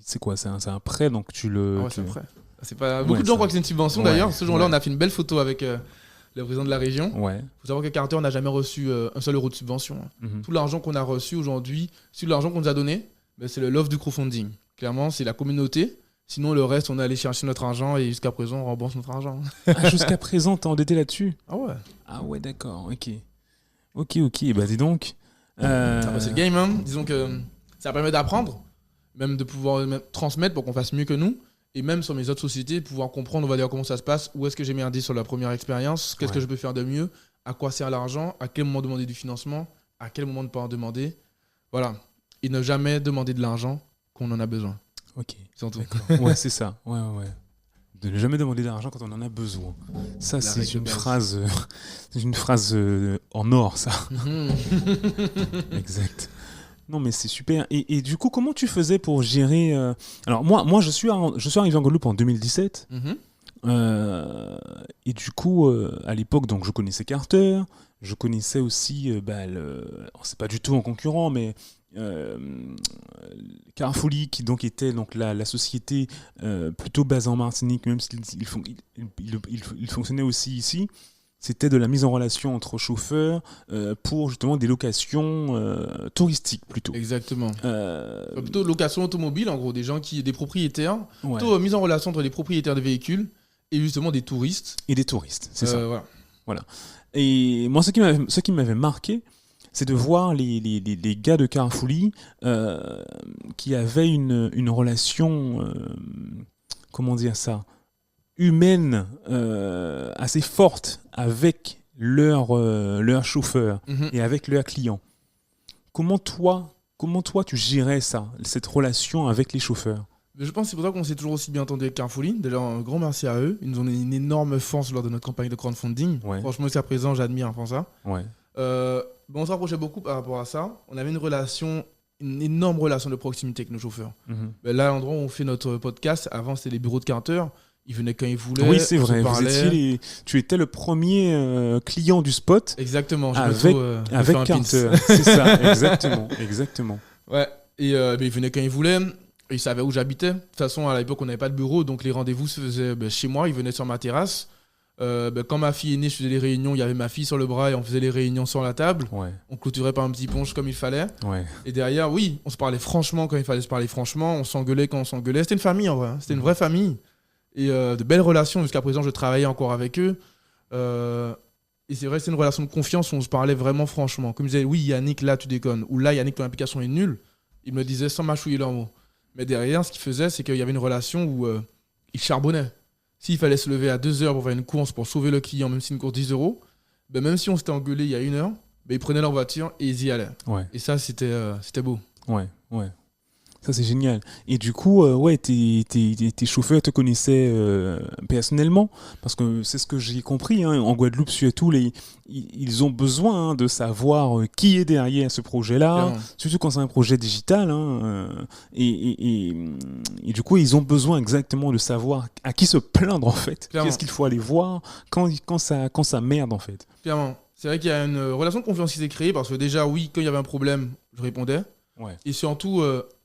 C'est quoi? C'est un prêt, donc tu le. Ah ouais, tu- c'est un prêt. C'est pas... Ouais, Beaucoup de gens ça- croient que c'est une subvention Ouais, d'ailleurs. Ce jour-là, ouais. on a fait une belle photo avec le président de la région. Il Ouais. faut savoir que Carter n'a jamais reçu un seul euro de subvention. Hein. Mhm. Tout l'argent qu'on a reçu aujourd'hui, tout l'argent qu'on nous a donné, ben, c'est le love du crowdfunding. Clairement, c'est la communauté. Sinon, le reste, on est allé chercher notre argent et jusqu'à présent, on rembourse notre argent. Ah, jusqu'à présent, t'es endetté là-dessus? Ah ouais. Ah ouais, d'accord. Ok. Ok. Bah dis donc. C'est le game, hein. Disons que ça permet d'apprendre, même de pouvoir même transmettre pour qu'on fasse mieux que nous. Et même sur mes autres sociétés, pouvoir comprendre, on va dire, comment ça se passe, où est-ce que j'ai merdé sur la première expérience, qu'est-ce que Ouais. je peux faire de mieux, à quoi sert l'argent, à quel moment demander du financement, à quel moment ne pas en demander. Voilà. Et ne jamais demander de l'argent qu'on en a besoin. Ok. Surtout. Ouais, c'est ça. Ouais. De ne jamais demander d'argent quand on en a besoin. Ça, c'est règle de une base. phrase, c'est une phrase en or, ça. Mhm. Exact. Non, mais c'est super. Et du coup, comment tu faisais pour gérer Alors, moi, je suis arrivé en Guadeloupe en 2017. Mhm. Et du coup, à l'époque, donc, je connaissais Carter. Je connaissais aussi, c'est pas du tout un concurrent, mais Carrefourly, qui donc était donc la société plutôt basée en Martinique, même s'il il fonctionnait aussi ici. C'était de la mise en relation entre chauffeurs pour justement des locations touristiques plutôt. Exactement. Euh, Plutôt location automobile, en gros, des propriétaires. ouais. Plutôt mise en relation entre les propriétaires de véhicules et justement des touristes. Et des touristes, c'est ça. Voilà. Et moi, ce qui m'avait marqué, c'est de voir les gars de Carrefourly qui avaient une relation, comment dire ça, humaine assez forte avec leur chauffeur Mhm. et avec leurs clients. Comment toi, tu gérais ça, cette relation avec les chauffeurs? Mais je pense que c'est pour ça qu'on s'est toujours aussi bien entendu avec Carrefourly. D'ailleurs, un grand merci à eux. Ils nous ont donné une énorme force lors de notre campagne de crowdfunding. Ouais. Franchement, jusqu'à présent, j'admire enfin ça. Ouais. On se rapprochait beaucoup par rapport à ça. On avait une énorme relation de proximité avec nos chauffeurs. Mhm. Ben là, à l'endroit où on fait notre podcast, avant c'était les bureaux de Carter. Ils venaient quand ils voulaient. Oui, c'est on se vrai. parlait. Tu étais le premier client du spot Exactement. Je me avec, trouve, me avec faire un pins. Carter. C'est ça, exactement. Ouais. Et ben, ils venaient quand ils voulaient. Ils savaient où j'habitais. De toute façon, à l'époque, on n'avait pas de bureau, donc les rendez-vous se faisaient chez moi. Ils venaient sur ma terrasse. Quand ma fille est née, je faisais les réunions. Il y avait ma fille sur le bras et on faisait les réunions sur la table. Ouais, On clôturait par un petit punch comme il fallait. ouais. Et derrière, oui, on se parlait franchement quand il fallait se parler franchement. On s'engueulait quand on s'engueulait. C'était une famille en vrai. C'était une vraie famille. Et de belles relations. Jusqu'à présent, je travaillais encore avec eux. Et c'est vrai, c'est une relation de confiance où on se parlait vraiment franchement. Comme ils disaient, oui, Yannick, là, tu déconnes. Ou là, Yannick, ton application est nulle. Ils me le disaient sans mâchouiller leurs mots. Mais derrière, ce qu'ils faisaient, c'est qu'il y avait une relation où ils charbonnaient. S'il fallait se lever à 2 heures pour faire une course pour sauver le client, même si une course 10 euros, ben même si on s'était engueulé il y a 1 heure, ben ils prenaient leur voiture et ils y allaient. Ouais, Et ça, c'était beau. ouais. Ça, c'est génial. Et du coup, tes chauffeurs te connaissaient personnellement, parce que c'est ce que j'ai compris, hein, en Guadeloupe surtout, ils ont besoin de savoir qui est derrière ce projet-là, Clairement. surtout quand c'est un projet digital. Et du coup, ils ont besoin exactement de savoir à qui se plaindre, en fait. Clairement. Qu'est-ce qu'il faut aller voir quand ça merde, en fait. Clairement. C'est vrai qu'il y a une relation de confiance qui s'est créée parce que déjà, oui, quand il y avait un problème, je répondais. Ouais. Et surtout,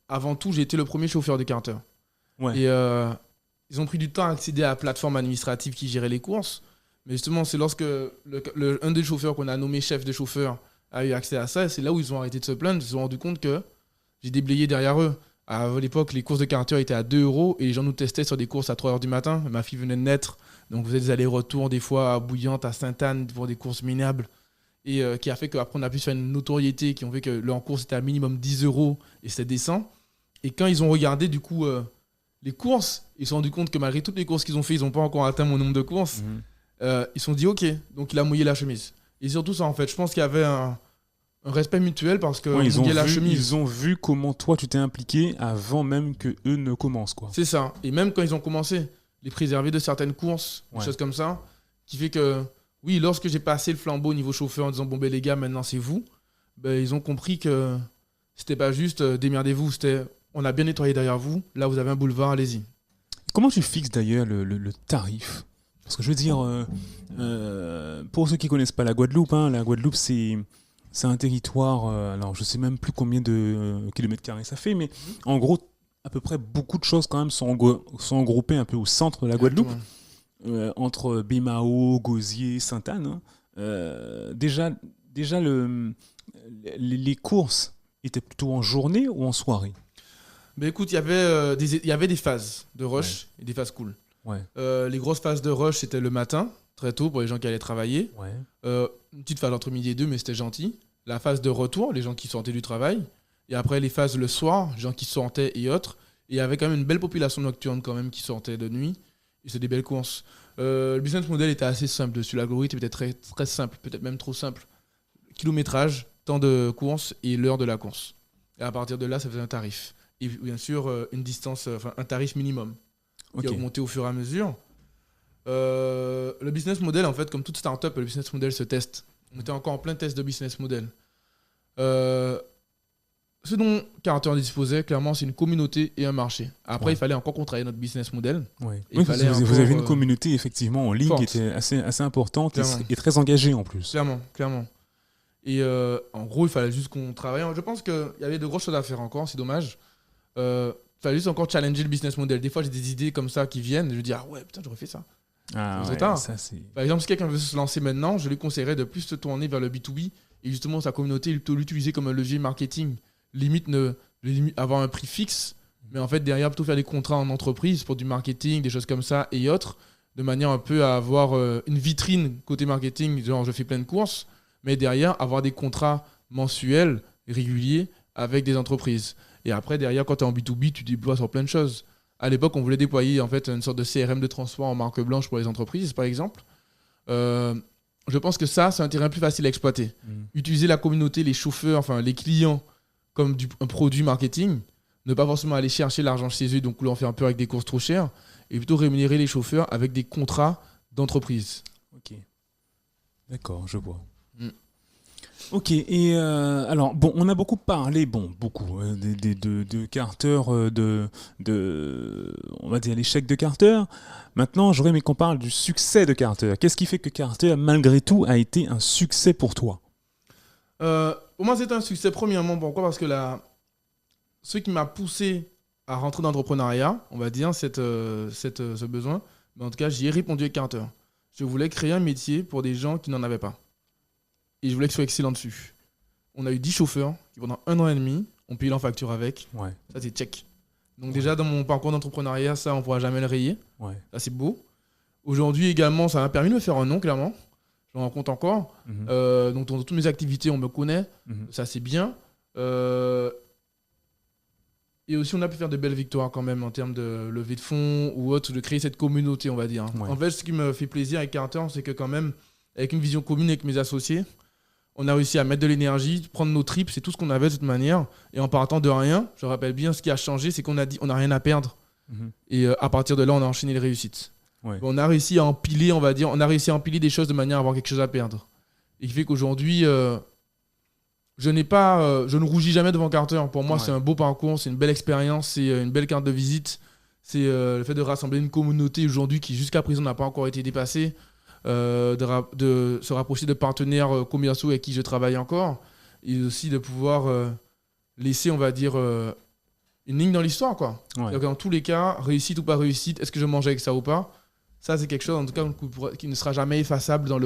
avant tout, j'ai été le premier chauffeur de Carter. Ouais. Et ils ont pris du temps à accéder à la plateforme administrative qui gérait les courses. Mais justement, c'est lorsque un des chauffeurs qu'on a nommé chef de chauffeur a eu accès à ça. Et c'est là où ils ont arrêté de se plaindre. Ils se sont rendus compte que j'ai déblayé derrière eux. À l'époque, les courses de Carter étaient à 2 € et les gens nous testaient sur des courses à 3 h du matin. Ma fille venait de naître. Donc, vous faisait des allers-retours, des fois à Bouillante, à Sainte-Anne, pour des courses minables. Et qui a fait qu'après, on a pu se faire une notoriété qui ont fait que leur course était à minimum 10 € et c'était décent. Et quand ils ont regardé, du coup, les courses, ils se sont rendus compte que malgré toutes les courses qu'ils ont fait, ils n'ont pas encore atteint mon nombre de courses. Mhm. Ils se sont dit, OK. Donc, il a mouillé la chemise. Et surtout ça, en fait, je pense qu'il y avait un respect mutuel parce que Ouais, mouiller la chemise. ils ont vu comment toi tu t'es impliqué avant même que eux ne commencent, quoi. C'est ça. Et même quand ils ont commencé, les préserver de certaines courses, des choses comme ça, qui fait que, oui, lorsque j'ai passé le flambeau au niveau chauffeur en disant, bon, ben les gars, maintenant c'est vous, ben, ils ont compris que c'était pas juste démerdez-vous, c'était on a bien nettoyé derrière vous, là vous avez un boulevard, allez-y. Comment tu fixes d'ailleurs le tarif? Parce que je veux dire, pour ceux qui connaissent pas la Guadeloupe, hein, la Guadeloupe c'est un territoire, alors je sais même plus combien de kilomètres carrés ça fait, mais en gros, à peu près beaucoup de choses quand même sont regroupées un peu au centre de la Guadeloupe, entre Bémao, Gosier, Sainte-Anne. Hein. Déjà les courses étaient plutôt en journée ou en soirée? Ben écoute, il y avait des phases de rush et des phases cool. Ouais. Les grosses phases de rush, c'était le matin, très tôt pour les gens qui allaient travailler. Ouais. Une petite phase entre midi et deux, mais c'était gentil. La phase de retour, les gens qui sortaient du travail. Et après, les phases le soir, les gens qui sortaient et autres. Et il y avait quand même une belle population nocturne quand même qui sortait de nuit. Et c'est des belles courses. Le business model était assez simple dessus. L'algorithme était très, très simple, peut-être même trop simple. Kilométrage, temps de course et l'heure de la course. Et à partir de là, ça faisait un tarif. Et bien sûr, une distance, un tarif minimum qui a augmenté au fur et à mesure. Le business model, en fait, comme toute start-up, le business model se teste. On était encore en plein test de business model. Ce dont Carter disposait, clairement, c'est une communauté et un marché. Après, il fallait encore qu'on travaille notre business model. Oui, parce que vous avez une communauté effectivement en ligne qui était assez importante et très engagée en plus. Clairement. Et en gros, il fallait juste qu'on travaille. Je pense qu'il y avait de grosses choses à faire encore, c'est dommage. Il fallait juste encore challenger le business model. Des fois, j'ai des idées comme ça qui viennent. Je me dis, ah ouais, putain, j'aurais fait ça. Ça, c'est... Par exemple, si quelqu'un veut se lancer maintenant, je lui conseillerais de plus se tourner vers le B2B et justement sa communauté, plutôt l'utiliser comme un levier marketing. Limite, avoir un prix fixe, mais en fait, derrière, plutôt faire des contrats en entreprise pour du marketing, des choses comme ça et autres, de manière un peu à avoir une vitrine côté marketing, genre je fais plein de courses, mais derrière, avoir des contrats mensuels, réguliers, avec des entreprises. Et après, derrière, quand tu es en B2B, tu déploies sur plein de choses. À l'époque, on voulait déployer en fait, une sorte de CRM de transport en marque blanche pour les entreprises, par exemple. Je pense que ça, c'est un terrain plus facile à exploiter. Utiliser la communauté, les chauffeurs, enfin les clients, comme un produit marketing, ne pas forcément aller chercher l'argent chez eux, donc là on fait un peu avec des courses trop chères, et plutôt rémunérer les chauffeurs avec des contrats d'entreprise. Ok. D'accord, je vois. Ok, et alors, bon, on a beaucoup parlé, de Carter, on va dire l'échec de Carter. Maintenant, j'aurais aimé qu'on parle du succès de Carter. Qu'est-ce qui fait que Carter, malgré tout, a été un succès pour toi? Pour moi, c'est un succès, premièrement. Pourquoi? Parce que ce qui m'a poussé à rentrer dans l'entrepreneuriat, on va dire, ce besoin, mais en tout cas, j'y ai répondu avec Carter. Je voulais créer un métier pour des gens qui n'en avaient pas. Et je voulais qu'ils soient excellents dessus. On a eu 10 chauffeurs qui, pendant 1 an et demi, ont payé leur facture avec. Ouais. Ça, c'est check. Donc déjà, dans mon parcours d'entrepreneuriat, ça, on ne pourra jamais le rayer. Ouais. Ça, c'est beau. Aujourd'hui, également, ça m'a permis de me faire un nom, clairement. Je me rends compte encore. Donc, dans toutes mes activités, on me connaît. Ça, c'est bien. Et aussi, on a pu faire de belles victoires quand même en termes de levée de fonds ou autre, de créer cette communauté, on va dire. Ouais. En fait, ce qui me fait plaisir avec Carter, c'est que quand même, avec une vision commune avec mes associés, on a réussi à mettre de l'énergie, prendre nos tripes, c'est tout ce qu'on avait de toute manière. Et en partant de rien, je rappelle bien, ce qui a changé, c'est qu'on a dit on n'a rien à perdre. Et à partir de là, on a enchaîné les réussites. Ouais. On a réussi à empiler, on va dire, des choses de manière à avoir quelque chose à perdre. Et qui fait qu'aujourd'hui, je ne rougis jamais devant Carter. Pour moi, c'est un beau parcours, c'est une belle expérience, c'est une belle carte de visite. C'est le fait de rassembler une communauté aujourd'hui qui, jusqu'à présent, n'a pas encore été dépassée. De se rapprocher de partenaires commerciaux avec qui je travaille encore, et aussi de pouvoir laisser, on va dire, une ligne dans l'histoire, quoi. Ouais. Donc, dans tous les cas, réussite ou pas réussite, est-ce que je mange avec ça ou pas? Ça, c'est quelque chose, en tout cas, qui ne sera jamais effaçable dans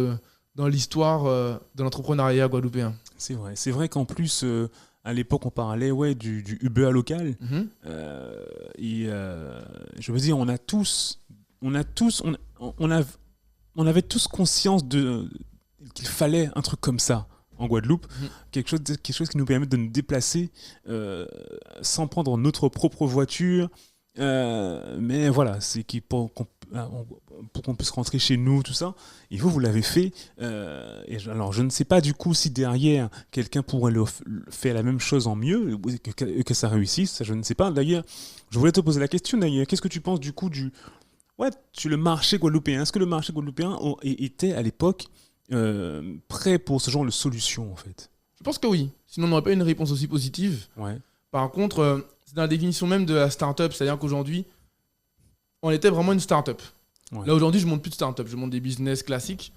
l'histoire de l'entrepreneuriat guadeloupéen. C'est vrai. C'est vrai qu'en plus, à l'époque, on parlait du UBA local. Et je veux dire, on avait tous conscience qu'il fallait un truc comme ça en Guadeloupe, quelque chose qui nous permet de nous déplacer sans prendre notre propre voiture Mais voilà, c'est pour qu'on puisse rentrer chez nous, tout ça. Et vous l'avez fait. Alors, je ne sais pas du coup si derrière, quelqu'un pourrait faire la même chose en mieux, que ça réussisse. Ça, je ne sais pas. D'ailleurs, je voulais te poser la question, d'ailleurs. Qu'est-ce que tu penses du coup sur le marché guadeloupéen? Est-ce que le marché guadeloupéen était à l'époque prêt pour ce genre de solution, en fait? Je pense que oui. Sinon, on n'aurait pas une réponse aussi positive. Ouais. Par contre, c'est dans la définition même de la start-up. C'est-à-dire qu'aujourd'hui, on était vraiment une start-up. Ouais. Là, aujourd'hui, je monte plus de start-up. Je monte des business classiques.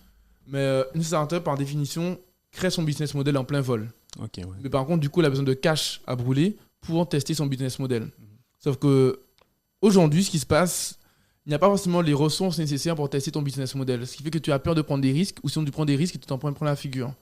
Mais une start-up, par définition, crée son business model en plein vol. Ok, ouais. Mais par contre, du coup, elle a besoin de cash à brûler pour tester son business model. Sauf que aujourd'hui, ce qui se passe, il n'y a pas forcément les ressources nécessaires pour tester ton business model. Ce qui fait que tu as peur de prendre des risques, ou sinon tu prends des risques et tu t'en prends la figure.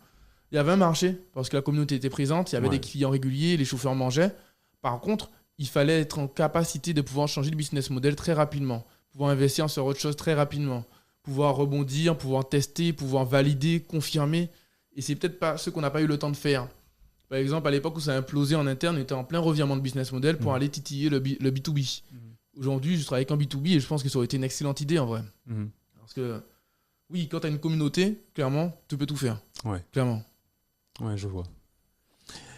Il y avait un marché, parce que la communauté était présente, il y avait des clients réguliers, les chauffeurs mangeaient. Par contre, il fallait être en capacité de pouvoir changer de business model très rapidement, pouvoir investir sur autre chose très rapidement, pouvoir rebondir, pouvoir tester, pouvoir valider, confirmer. Et c'est peut-être pas ce qu'on n'a pas eu le temps de faire. Par exemple, à l'époque où ça a implosé en interne, on était en plein revirement de business model pour aller titiller le B2B. Aujourd'hui, je travaille qu'en B2B et je pense que ça aurait été une excellente idée en vrai. Parce que, oui, quand tu as une communauté, clairement, tu peux tout faire. Ouais. Clairement. Ouais, je vois.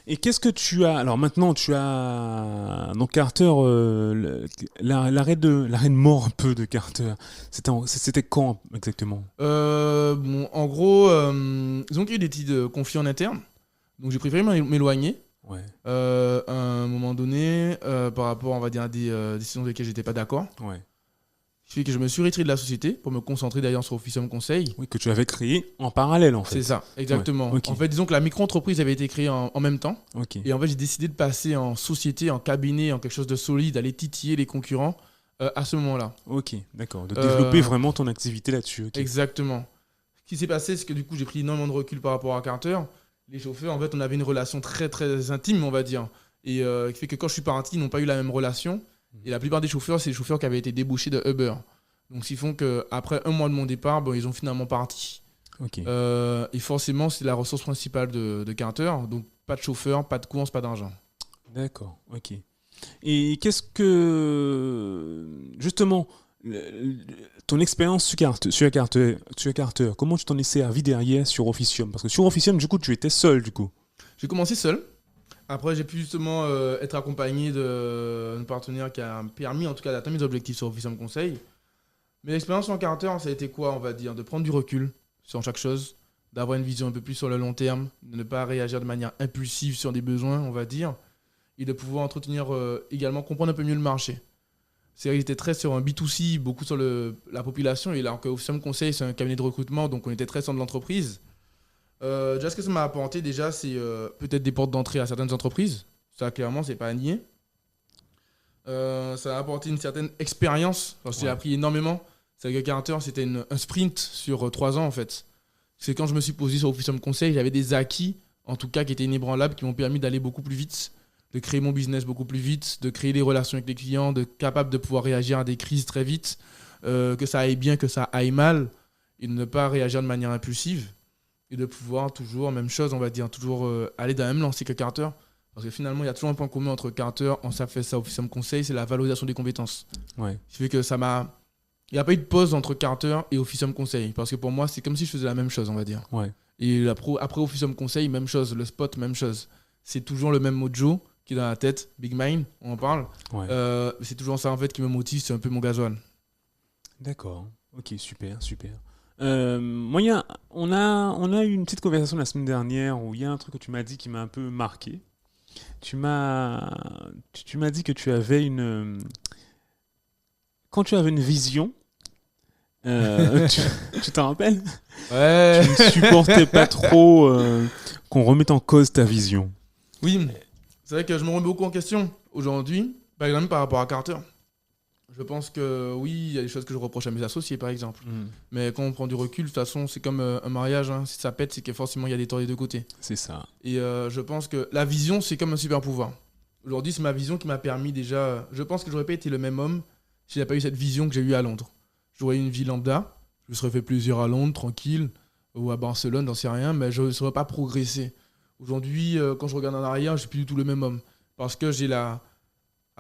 Et qu'est-ce que tu as... Alors maintenant, tu as... Donc Carter, l'arrêt de mort un peu de Carter, c'était quand exactement? En gros, ils ont eu des petits conflits en interne. Donc j'ai préféré m'éloigner. Ouais. À un moment donné, par rapport, on va dire, à des décisions avec lesquelles j'étais pas d'accord. Ouais. Ce qui fait que je me suis retiré de la société pour me concentrer d'ailleurs sur Officium Conseil. Oui, que tu avais créé en parallèle en fait. C'est ça, exactement. Ouais. Okay. En fait, disons que la micro-entreprise avait été créée en même temps. Okay. Et en fait, j'ai décidé de passer en société, en cabinet, en quelque chose de solide, aller titiller les concurrents à ce moment-là. Ok, d'accord. De développer vraiment ton activité là-dessus. Okay. Exactement. Ce qui s'est passé, c'est que du coup, j'ai pris énormément de recul par rapport à Carter. Les chauffeurs, en fait, on avait une relation très, très intime, on va dire. Et qui fait que quand je suis parti, ils n'ont pas eu la même relation. Et la plupart des chauffeurs, c'est les chauffeurs qui avaient été débauchés de Uber. Donc, ce qui font qu'après un mois de mon départ, ils ont finalement parti. Okay. Et forcément, c'est la ressource principale de Carter. Donc, pas de chauffeur, pas de course, pas d'argent. D'accord, ok. Et qu'est-ce que... Justement, ton expérience sur Carter, comment tu t'en es servi derrière sur Officium? Parce que sur Officium, du coup, tu étais seul, du coup. J'ai commencé seul. Après, j'ai pu justement être accompagné d'un partenaire qui a permis, en tout cas, d'atteindre mes objectifs sur Officium Conseil. Mais l'expérience sur Carter, ça a été quoi, on va dire? De prendre du recul sur chaque chose, d'avoir une vision un peu plus sur le long terme, de ne pas réagir de manière impulsive sur des besoins, on va dire, et de pouvoir entretenir également, comprendre un peu mieux le marché. C'est vrai que j'étais très sur un B2C, beaucoup sur la population, et là, Officium Conseil, c'est un cabinet de recrutement, donc on était très sur de l'entreprise. Déjà, ce que ça m'a apporté, déjà, c'est peut-être des portes d'entrée à certaines entreprises. Ça, clairement, c'est pas à nier. Ça a apporté une certaine expérience, parce que j'ai appris énormément. C'est que Carter, c'était un sprint sur 3 ans, en fait. C'est quand je me suis posé sur Officium Conseil, j'avais des acquis, en tout cas, qui étaient inébranlables, qui m'ont permis d'aller beaucoup plus vite, de créer mon business beaucoup plus vite, de créer des relations avec les clients, de capable de pouvoir réagir à des crises très vite, que ça aille bien, que ça aille mal, et de ne pas réagir de manière impulsive, et de pouvoir toujours, même chose, on va dire, toujours aller dans la même lancée que Carter. Parce que finalement, il y a toujours un point commun entre Carter, on s'est fait ça, Officium Conseil, c'est la valorisation des compétences. Ouais. Ce qui fait que ça m'a... Il n'y a pas eu de pause entre Carter et Officium Conseil. Parce que pour moi, c'est comme si je faisais la même chose, on va dire. Ouais. Et après Officium Conseil, même chose. Le spot, même chose. C'est toujours le même mojo qui est dans la tête. Big Mind, on en parle. Ouais. C'est toujours ça, en fait, qui me motive. C'est un peu mon gasoil. D'accord. Ok, super, super. Moi, on a eu une petite conversation la semaine dernière où il y a un truc que tu m'as dit qui m'a un peu marqué. Tu m'as dit que tu avais quand tu avais une vision, tu t'en rappelles? Ouais. Tu ne supportais pas trop qu'on remette en cause ta vision. Oui, c'est vrai que je me remets beaucoup en question aujourd'hui, par exemple par rapport à Carter. Je pense que oui, il y a des choses que je reproche à mes associés, par exemple. Mais quand on prend du recul, de toute façon, c'est comme un mariage. Hein. Si ça pète, c'est que forcément, il y a des torts des deux côtés. C'est ça. Et je pense que la vision, c'est comme un super pouvoir. Aujourd'hui, c'est ma vision qui m'a permis déjà... Je pense que j'aurais pas été le même homme si j'avais pas eu cette vision que j'ai eue à Londres. J'aurais eu une vie lambda. Je me serais fait plaisir à Londres, tranquille, ou à Barcelone, j'en sais rien, mais je ne serais pas progressé. Aujourd'hui, quand je regarde en arrière, je suis plus du tout le même homme. Parce que j'ai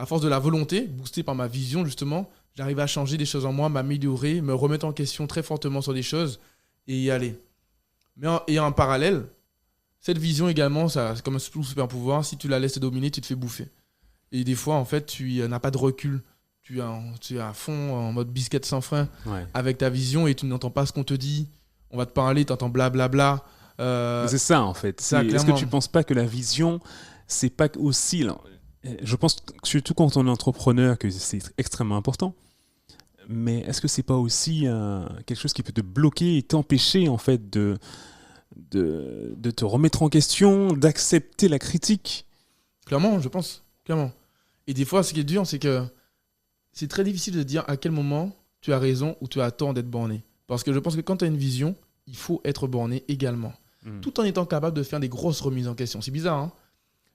à force de la volonté, boostée par ma vision justement, j'arrive à changer des choses en moi, m'améliorer, me remettre en question très fortement sur des choses et y aller. Et en parallèle, cette vision également, ça, c'est comme un super pouvoir, si tu la laisses te dominer, tu te fais bouffer. Et des fois, en fait, tu n'as pas de recul. Tu es à fond en mode biscuit sans frein avec ta vision et tu n'entends pas ce qu'on te dit. On va te parler, tu entends blablabla. C'est ça, en fait. Est-ce que tu ne penses pas que la vision, c'est pas aussi... Je pense, surtout quand on est entrepreneur, que c'est extrêmement important. Mais est-ce que c'est pas aussi quelque chose qui peut te bloquer et t'empêcher, en fait, de te remettre en question, d'accepter la critique? Clairement, je pense. Clairement. Et des fois, ce qui est dur, c'est que c'est très difficile de dire à quel moment tu as raison ou tu as tort d'être borné. Parce que je pense que quand tu as une vision, il faut être borné également. Tout en étant capable de faire des grosses remises en question. C'est bizarre, hein?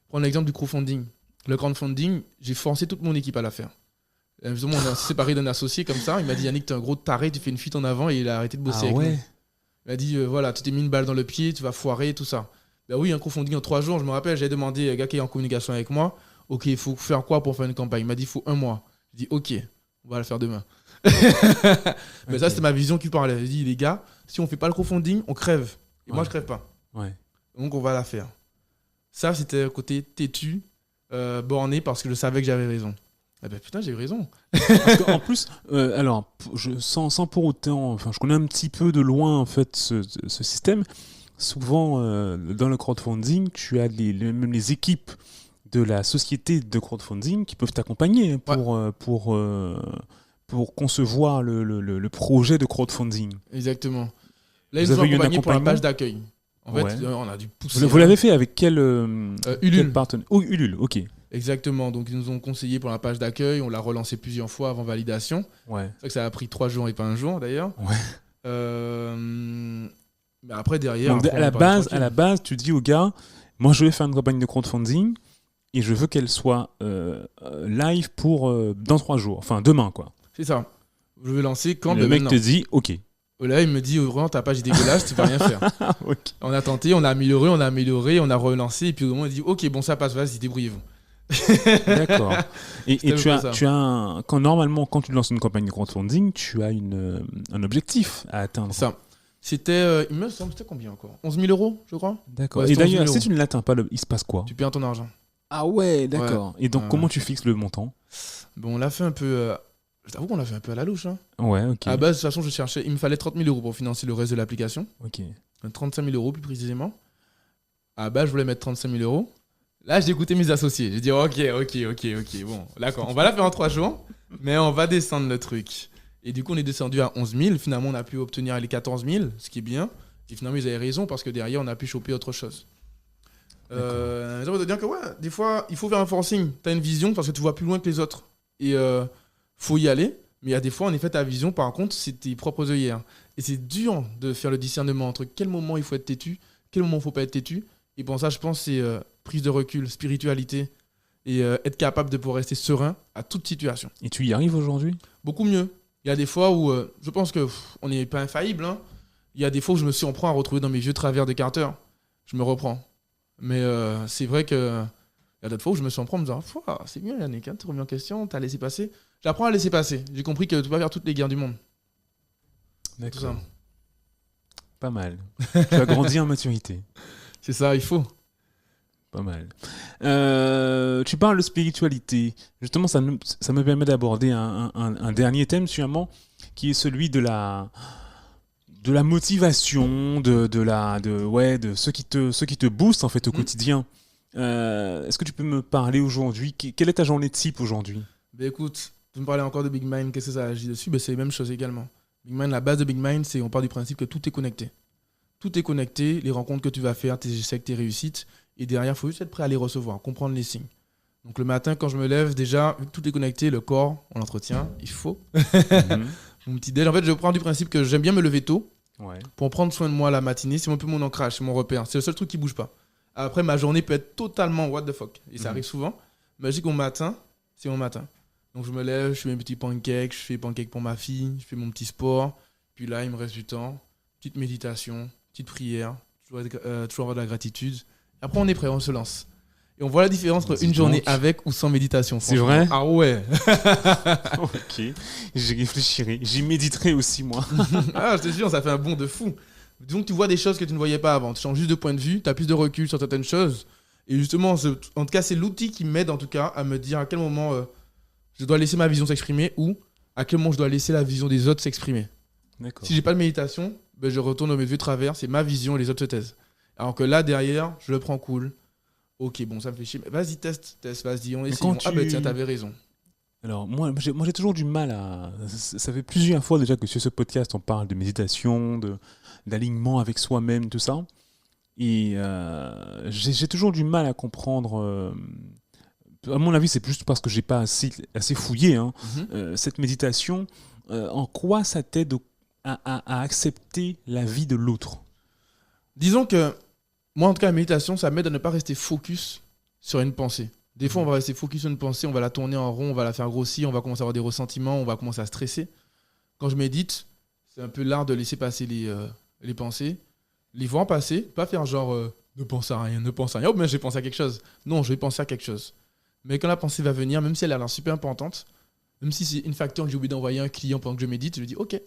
Prends l'exemple du crowdfunding. Le crowdfunding, j'ai forcé toute mon équipe à la faire. Justement, on s'est séparé d'un associé comme ça. Il m'a dit, Yannick, t'es un gros taré, tu fais une fuite en avant, et il a arrêté de bosser avec nous. Il m'a dit, voilà, tu t'es mis une balle dans le pied, tu vas foirer, tout ça. Ben oui, un crowdfunding en 3 jours, je me rappelle, j'avais demandé à un gars qui est en communication avec moi, ok, il faut faire quoi pour faire une campagne? Il m'a dit, il faut 1 mois. Je dis, ok, on va le faire demain. Mais ça, c'était ma vision qui parlait. J'ai dit, les gars, si on fait pas le crowdfunding, on crève. Et moi, je crève pas. Donc, on va la faire. Ça, c'était un côté têtu, borné, parce que je savais que j'avais raison. Eh ben putain, j'ai eu raison. Parce qu'en plus, alors, sans pour autant, enfin, je connais un petit peu de loin en fait ce système. Souvent, dans le crowdfunding, tu as même les équipes de la société de crowdfunding qui peuvent t'accompagner pour concevoir le projet de crowdfunding. Exactement. Là, ils nous ont accompagnés pour la page d'accueil. En fait, on a dû pousser. Vous l'avez fait avec quel Ulule. partenaire? Oh, Ulule, ok. Exactement. Donc, ils nous ont conseillé pour la page d'accueil. On l'a relancé plusieurs fois avant validation. C'est vrai que ça a pris 3 jours et pas 1 jour, d'ailleurs. Mais après, derrière... Donc, à la base, tu dis au gars, moi, je vais faire une campagne de crowdfunding et je veux qu'elle soit live dans 3 jours. Enfin, demain, quoi. C'est ça. Je vais lancer quand le mec te dit, ok. Là, il me dit, vraiment, ta page est dégueulasse, tu vas rien faire. On a tenté, on a amélioré, on a relancé. Et puis, au moment, il dit, ok, bon, ça passe, vas-y, débrouillez-vous. D'accord. Et normalement, quand tu lances une campagne de crowdfunding, tu as un objectif à atteindre. Ça. C'était, il me semble, c'était combien encore? 11 000 €, je crois. D'accord. Et d'ailleurs, si tu ne l'atteins pas, il se passe quoi? Tu perds ton argent. Ah ouais, d'accord. Et donc, comment tu fixes le montant? Bon, on l'a fait un peu... Je t'avoue qu'on l'a fait un peu à la louche. Hein. Ouais, ok. À la base, de toute façon, il me fallait 30 000 € pour financer le reste de l'application. Ok. 35 000 € plus précisément. À la base, je voulais mettre 35 000 €. Là, j'ai écouté mes associés. J'ai dit, ok. Bon, d'accord, on va la faire en 3 jours, mais on va descendre le truc. Et du coup, on est descendu à 11 000. Finalement, on a pu obtenir les 14 000, ce qui est bien. Et finalement, ils avaient raison parce que derrière, on a pu choper autre chose. Ça veut dire que, des fois, il faut faire un forcing. Tu as une vision parce que tu vois plus loin que les autres. Et faut y aller. Mais il y a des fois, en effet, ta vision, par contre, c'est tes propres œillères. Et c'est dur de faire le discernement entre quel moment il faut être têtu, quel moment il ne faut pas être têtu. Et pour ça, je pense c'est prise de recul, spiritualité et être capable de pouvoir rester serein à toute situation. Et tu y arrives aujourd'hui? Beaucoup mieux. Il y a des fois où je pense qu'on n'est pas infaillible. Hein. Il y a des fois où je me surprends à retrouver dans mes vieux travers de Carter. Je me reprends. Mais c'est vrai que il y a d'autres fois où je me surprends en me disant c'est bien Yannick, hein, tu remets en question, tu as laissé passer. J'apprends à laisser passer. J'ai compris que tu peux pas faire toutes les guerres du monde. D'accord. Tout ça. Pas mal. Tu as grandi en maturité. C'est ça, il faut. Pas mal. Tu parles de spiritualité. Justement, ça me permet d'aborder un dernier thème, sûrement, qui est celui de la motivation, de ce qui te booste en fait au quotidien. Est-ce que tu peux me parler aujourd'hui? Quelle est ta journée type aujourd'hui? Écoute, tu me parlais encore de Big Mind, qu'est-ce que ça agit dessus? C'est les mêmes choses également. Big Mind, la base de Big Mind, c'est on part du principe que tout est connecté. Tout est connecté, les rencontres que tu vas faire, tes échecs, tes réussites. Et derrière, il faut juste être prêt à les recevoir, comprendre les signes. Donc le matin, quand je me lève, déjà, vu que tout est connecté, le corps, on l'entretient, il faut. Mon petit déj. En fait, je prends du principe que j'aime bien me lever tôt pour prendre soin de moi la matinée. C'est un peu mon ancrage, c'est mon repère. C'est le seul truc qui ne bouge pas. Après, ma journée peut être totalement what the fuck. Et ça arrive souvent. Mais je dis qu'au matin, c'est mon matin. Donc je me lève, je fais mes petits pancakes, je fais pancakes pour ma fille, je fais mon petit sport. Puis là, il me reste du temps. Petite méditation, petite prière, toujours avoir de la gratitude. Après, on est prêt, on se lance. Et on voit la différence entre Dis une journée donc. avec ou sans méditation. C'est franchement. vrai? Ah ouais. Ok, j'y réfléchirai. J'y méditerai aussi, moi. Ah, je te jure, ça fait un bond de fou. Disons que tu vois des choses que tu ne voyais pas avant. Tu changes juste de point de vue, tu as plus de recul sur certaines choses. Et justement, en tout cas, c'est l'outil qui m'aide en tout cas à me dire à quel moment je dois laisser ma vision s'exprimer ou à quel moment je dois laisser la vision des autres s'exprimer. D'accord. Si j'ai pas de méditation, ben, je retourne au mes vues de travers, c'est ma vision et les autres se taisent. Alors que là, derrière, je le prends cool. Ok, bon, ça me fait chier. Mais vas-y, teste, vas-y, on essaie. quand Ah tu- ben tiens, t'avais raison. Alors, moi, j'ai toujours du mal à. Ça fait plusieurs fois déjà que sur ce podcast, on parle de méditation, d'alignement avec soi-même, tout ça. Et j'ai toujours du mal à comprendre. À mon avis, c'est juste parce que j'ai pas assez fouillé hein, cette méditation. En quoi ça t'aide à accepter la vie de l'autre? Disons que moi, en tout cas, la méditation, ça m'aide à ne pas rester focus sur une pensée. Des fois, on va rester focus sur une pensée, on va la tourner en rond, on va la faire grossir, on va commencer à avoir des ressentiments, on va commencer à stresser. Quand je médite, c'est un peu l'art de laisser passer les pensées, les voir passer, pas faire genre ne pense à rien, oh, mais j'ai pensé à quelque chose. Non, je vais penser à quelque chose. Mais quand la pensée va venir, même si elle a l'air super importante, même si c'est une facture que j'ai oublié d'envoyer à un client pendant que je médite, je lui dis ok,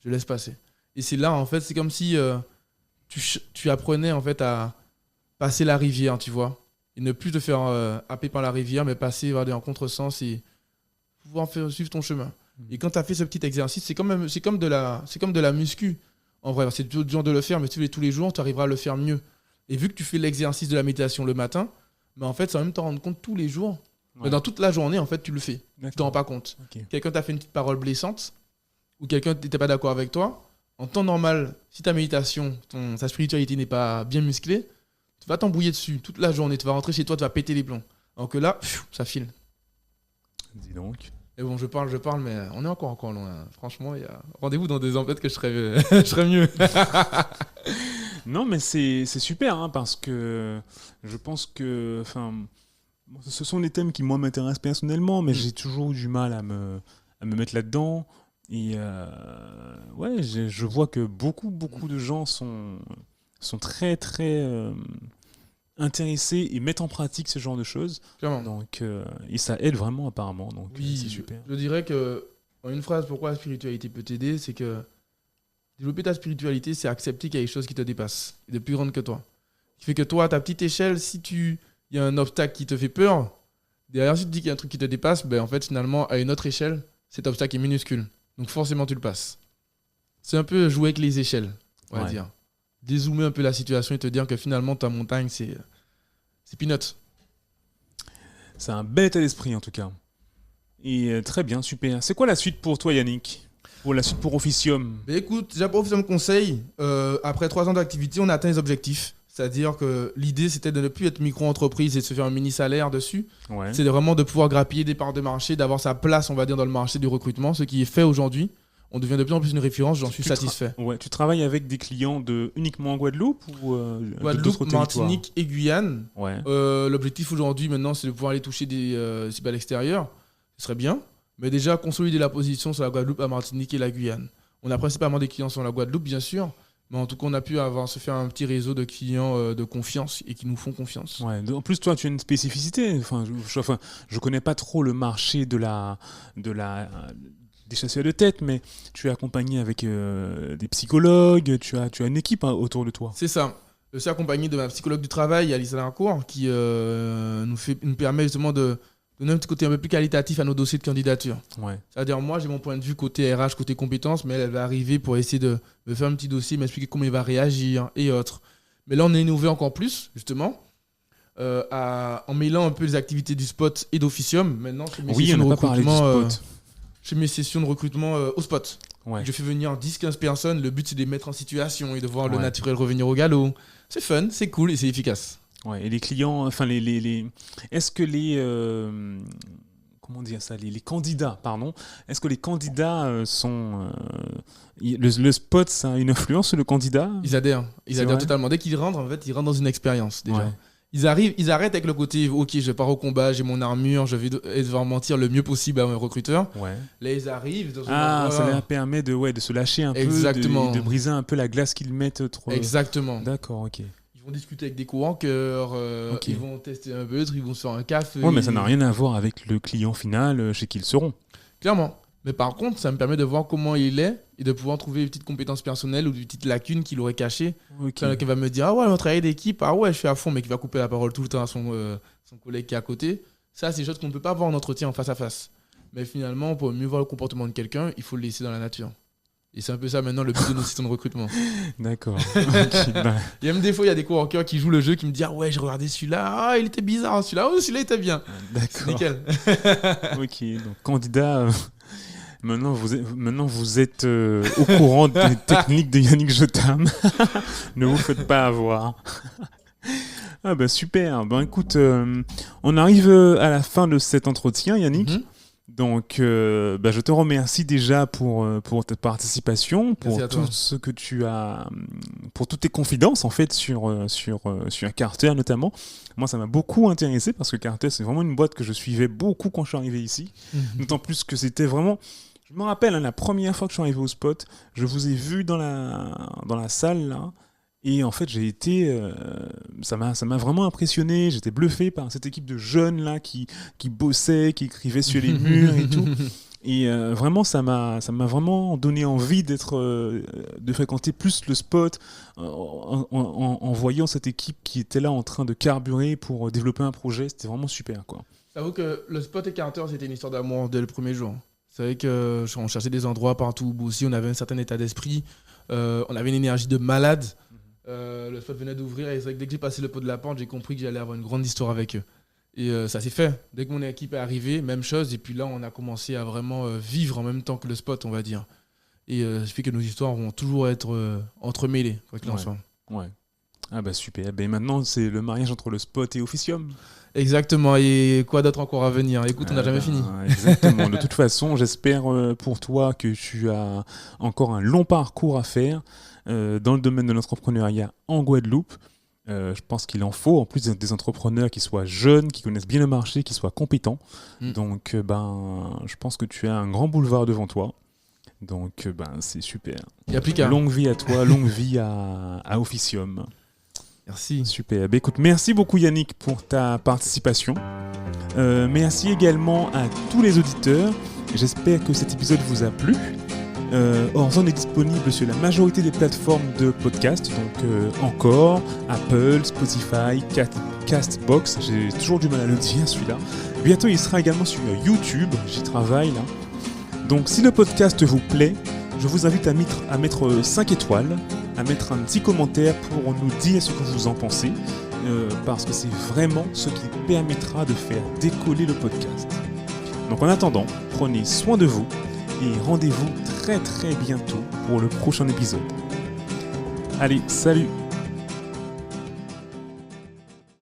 je laisse passer. Et c'est là, en fait, c'est comme si tu apprenais en fait à passer la rivière, tu vois. Et ne plus te faire happer par la rivière, mais passer en contresens et pouvoir faire suivre ton chemin. Et quand tu as fait ce petit exercice, c'est comme de la muscu. En vrai, c'est toujours dur de le faire, mais si tu le fais tous les jours, tu arriveras à le faire mieux. Et vu que tu fais l'exercice de la méditation le matin, en fait, ça va même t'en rendre compte tous les jours. Ouais. Dans toute la journée, en fait, tu le fais. Tu t'en rends pas compte. Ok. Quelqu'un t'a fait une petite parole blessante, ou quelqu'un n'était pas d'accord avec toi, en temps normal, si ta méditation, sa spiritualité n'est pas bien musclée, tu vas t'embrouiller dessus toute la journée. Tu vas rentrer chez toi, tu vas péter les plombs. Alors que là, ça file. Dis donc. Et bon, je parle, mais on est encore loin. Hein. Franchement, il y a rendez-vous dans des ans, peut-être que je serais mieux. Non, mais c'est super, hein, parce que je pense que, ce sont des thèmes qui moi m'intéressent personnellement, mais j'ai toujours eu du mal à me mettre là-dedans. Et ouais, je vois que beaucoup de gens sont très très intéressés et mettent en pratique ce genre de choses. Clairement. Donc, et ça aide vraiment apparemment. Donc Oui, c'est super. Je dirais que, en une phrase, pourquoi la spiritualité peut t'aider, c'est que développer ta spiritualité, c'est accepter qu'il y a quelque chose qui te dépasse, et de plus grande que toi. Qui fait que toi, à ta petite échelle, si il y a un obstacle qui te fait peur, derrière, si tu te dis qu'il y a un truc qui te dépasse, en fait, finalement, à une autre échelle, cet obstacle est minuscule. Donc forcément, tu le passes. C'est un peu jouer avec les échelles, on va dire. Dézoomer un peu la situation et te dire que finalement, ta montagne, c'est peanut. C'est un bel état d'esprit en tout cas. Et très bien, super. C'est quoi la suite pour toi, Yannick? Pour la suite pour Officium? Écoute, déjà pour Officium Conseil, après 3 ans d'activité, on a atteint les objectifs. C'est-à-dire que l'idée, c'était de ne plus être micro-entreprise et de se faire un mini-salaire dessus. Ouais. C'est vraiment de pouvoir grappiller des parts de marché, d'avoir sa place, on va dire, dans le marché du recrutement, ce qui est fait aujourd'hui. On devient de plus en plus une référence, j'en suis satisfait. Ouais, tu travailles avec des clients uniquement en Guadeloupe ou Guadeloupe, Martinique et Guyane. Ouais. L'objectif aujourd'hui, maintenant, c'est de pouvoir aller toucher des cibles à l'extérieur. Ce serait bien. Mais déjà, consolider la position sur la Guadeloupe, la Martinique et la Guyane. On a principalement des clients sur la Guadeloupe, bien sûr. Mais en tout cas, on a pu se faire un petit réseau de clients de confiance et qui nous font confiance. Ouais. En plus, toi, tu as une spécificité. Je connais pas trop le marché des chasseurs de tête, mais tu es accompagné avec des psychologues, tu as une équipe autour de toi. C'est ça. Je suis accompagné de ma psychologue du travail, Alissa Larcourt, qui nous permet justement de donner un petit côté un peu plus qualitatif à nos dossiers de candidature. Ouais. C'est-à-dire, moi, j'ai mon point de vue côté RH, côté compétences, mais elle va arriver pour essayer de me faire un petit dossier, m'expliquer comment il va réagir et autres. Mais là, on a innové encore plus, justement, en mêlant un peu les activités du spot et d'Officium. Maintenant, Oui, on n'a pas parlé du spot. Je fais mes sessions de recrutement au spot. Ouais. Je fais venir 10-15 personnes. Le but, c'est de les mettre en situation et de voir le naturel revenir au galop. C'est fun, c'est cool et c'est efficace. Ouais, et les clients, enfin est-ce que comment dire ça, les candidats, pardon, est-ce que les candidats sont le spot, ça a une influence sur le candidat? Ils adhèrent totalement. Dès qu'ils rentrent, en fait, ils rentrent dans une expérience déjà. Ouais. Ils arrêtent avec le côté ok, je pars au combat, j'ai mon armure, je vais devoir mentir le mieux possible à mes recruteurs. Ouais. Là, ils arrivent dans ça leur permet de se lâcher un Exactement. peu, de briser un peu la glace qu'ils mettent trop. Exactement. D'accord, ok. Ils vont discuter avec des coworkers, Ok. ils vont tester un peu, ils vont se faire un café. Ouais, mais ça n'a rien à voir avec le client final chez qui ils seront. Clairement. Mais par contre, ça me permet de voir comment il est et de pouvoir trouver des petites compétences personnelles ou des petites lacunes qu'il aurait cachées. Ok. Qui va me dire, ah ouais, on travaille d'équipe, ah ouais, je suis à fond, mais qui va couper la parole tout le temps à son collègue qui est à côté. Ça, c'est des choses qu'on ne peut pas voir en entretien en face à face. Mais finalement, pour mieux voir le comportement de quelqu'un, il faut le laisser dans la nature. Et c'est un peu ça maintenant le but de nos systèmes de recrutement. D'accord. Ok, bah, Il y a même des fois, il y a des coworkers qui jouent le jeu qui me disent, ah ouais, j'ai regardé celui-là, ah il était bizarre, celui-là, oh celui-là était bien. C'est d'accord. nickel. Ok, donc candidat, maintenant vous êtes au courant des techniques de Yannick Jotam. Ne vous faites pas avoir. Ah bah super. Ben écoute, on arrive à la fin de cet entretien, Yannick. Mhm. Donc, je te remercie déjà pour ta participation, pour Merci à toi. tout ce que tu as, pour toutes tes confidences en fait sur Carter notamment. Moi, ça m'a beaucoup intéressé parce que Carter, c'est vraiment une boîte que je suivais beaucoup quand je suis arrivé ici. D'autant plus que c'était vraiment. Je me rappelle, hein, la première fois que je suis arrivé au spot, je vous ai vu dans la salle là. Et en fait, j'ai été, ça m'a vraiment impressionné. J'étais bluffé par cette équipe de jeunes là qui bossaient, qui écrivaient sur les murs et tout. Et vraiment, ça m'a vraiment donné envie de fréquenter plus le spot en voyant cette équipe qui était là en train de carburer pour développer un projet. C'était vraiment super, quoi. J'avoue que le spot et Carter, c'était une histoire d'amour dès le premier jour. C'est vrai qu'on cherchait des endroits partout où aussi on avait un certain état d'esprit, on avait une énergie de malade. Le spot venait d'ouvrir et c'est vrai que dès que j'ai passé le pot de la porte, j'ai compris que j'allais avoir une grande histoire avec eux. Et ça s'est fait. Dès que mon équipe est arrivée, même chose. Et puis là, on a commencé à vraiment vivre en même temps que le spot, on va dire. Et ça fait que nos histoires vont toujours être entremêlées, quoi qu'il en Ouais. soit. Ouais. Ah bah super. Ben maintenant, c'est le mariage entre le spot et Officium. Exactement. Et quoi d'autre encore à venir? Écoute, on n'a Ah jamais ben, fini. Exactement. De toute façon, j'espère pour toi que tu as encore un long parcours à faire dans le domaine de l'entrepreneuriat en Guadeloupe. Je pense qu'il en faut, en plus des entrepreneurs qui soient jeunes, qui connaissent bien le marché, qui soient compétents. Mm. Donc, je pense que tu as un grand boulevard devant toi. Donc, c'est super. Il n'y a plus qu'à. Longue vie à toi, longue vie à Officium. Merci. Super. Ben, écoute, merci beaucoup Yannick pour ta participation. Merci également à tous les auditeurs. J'espère que cet épisode vous a plu. Orzone est disponible sur la majorité des plateformes de podcast, donc Encore, Apple, Spotify, Castbox. J'ai toujours du mal à le dire celui-là. Bientôt il sera également sur YouTube, j'y travaille là. Donc si le podcast vous plaît, je vous invite à mettre 5 étoiles, à mettre un petit commentaire pour nous dire ce que vous en pensez, parce que c'est vraiment ce qui permettra de faire décoller le podcast. Donc en attendant, prenez soin de vous et rendez-vous très très bientôt pour le prochain épisode. Allez, salut!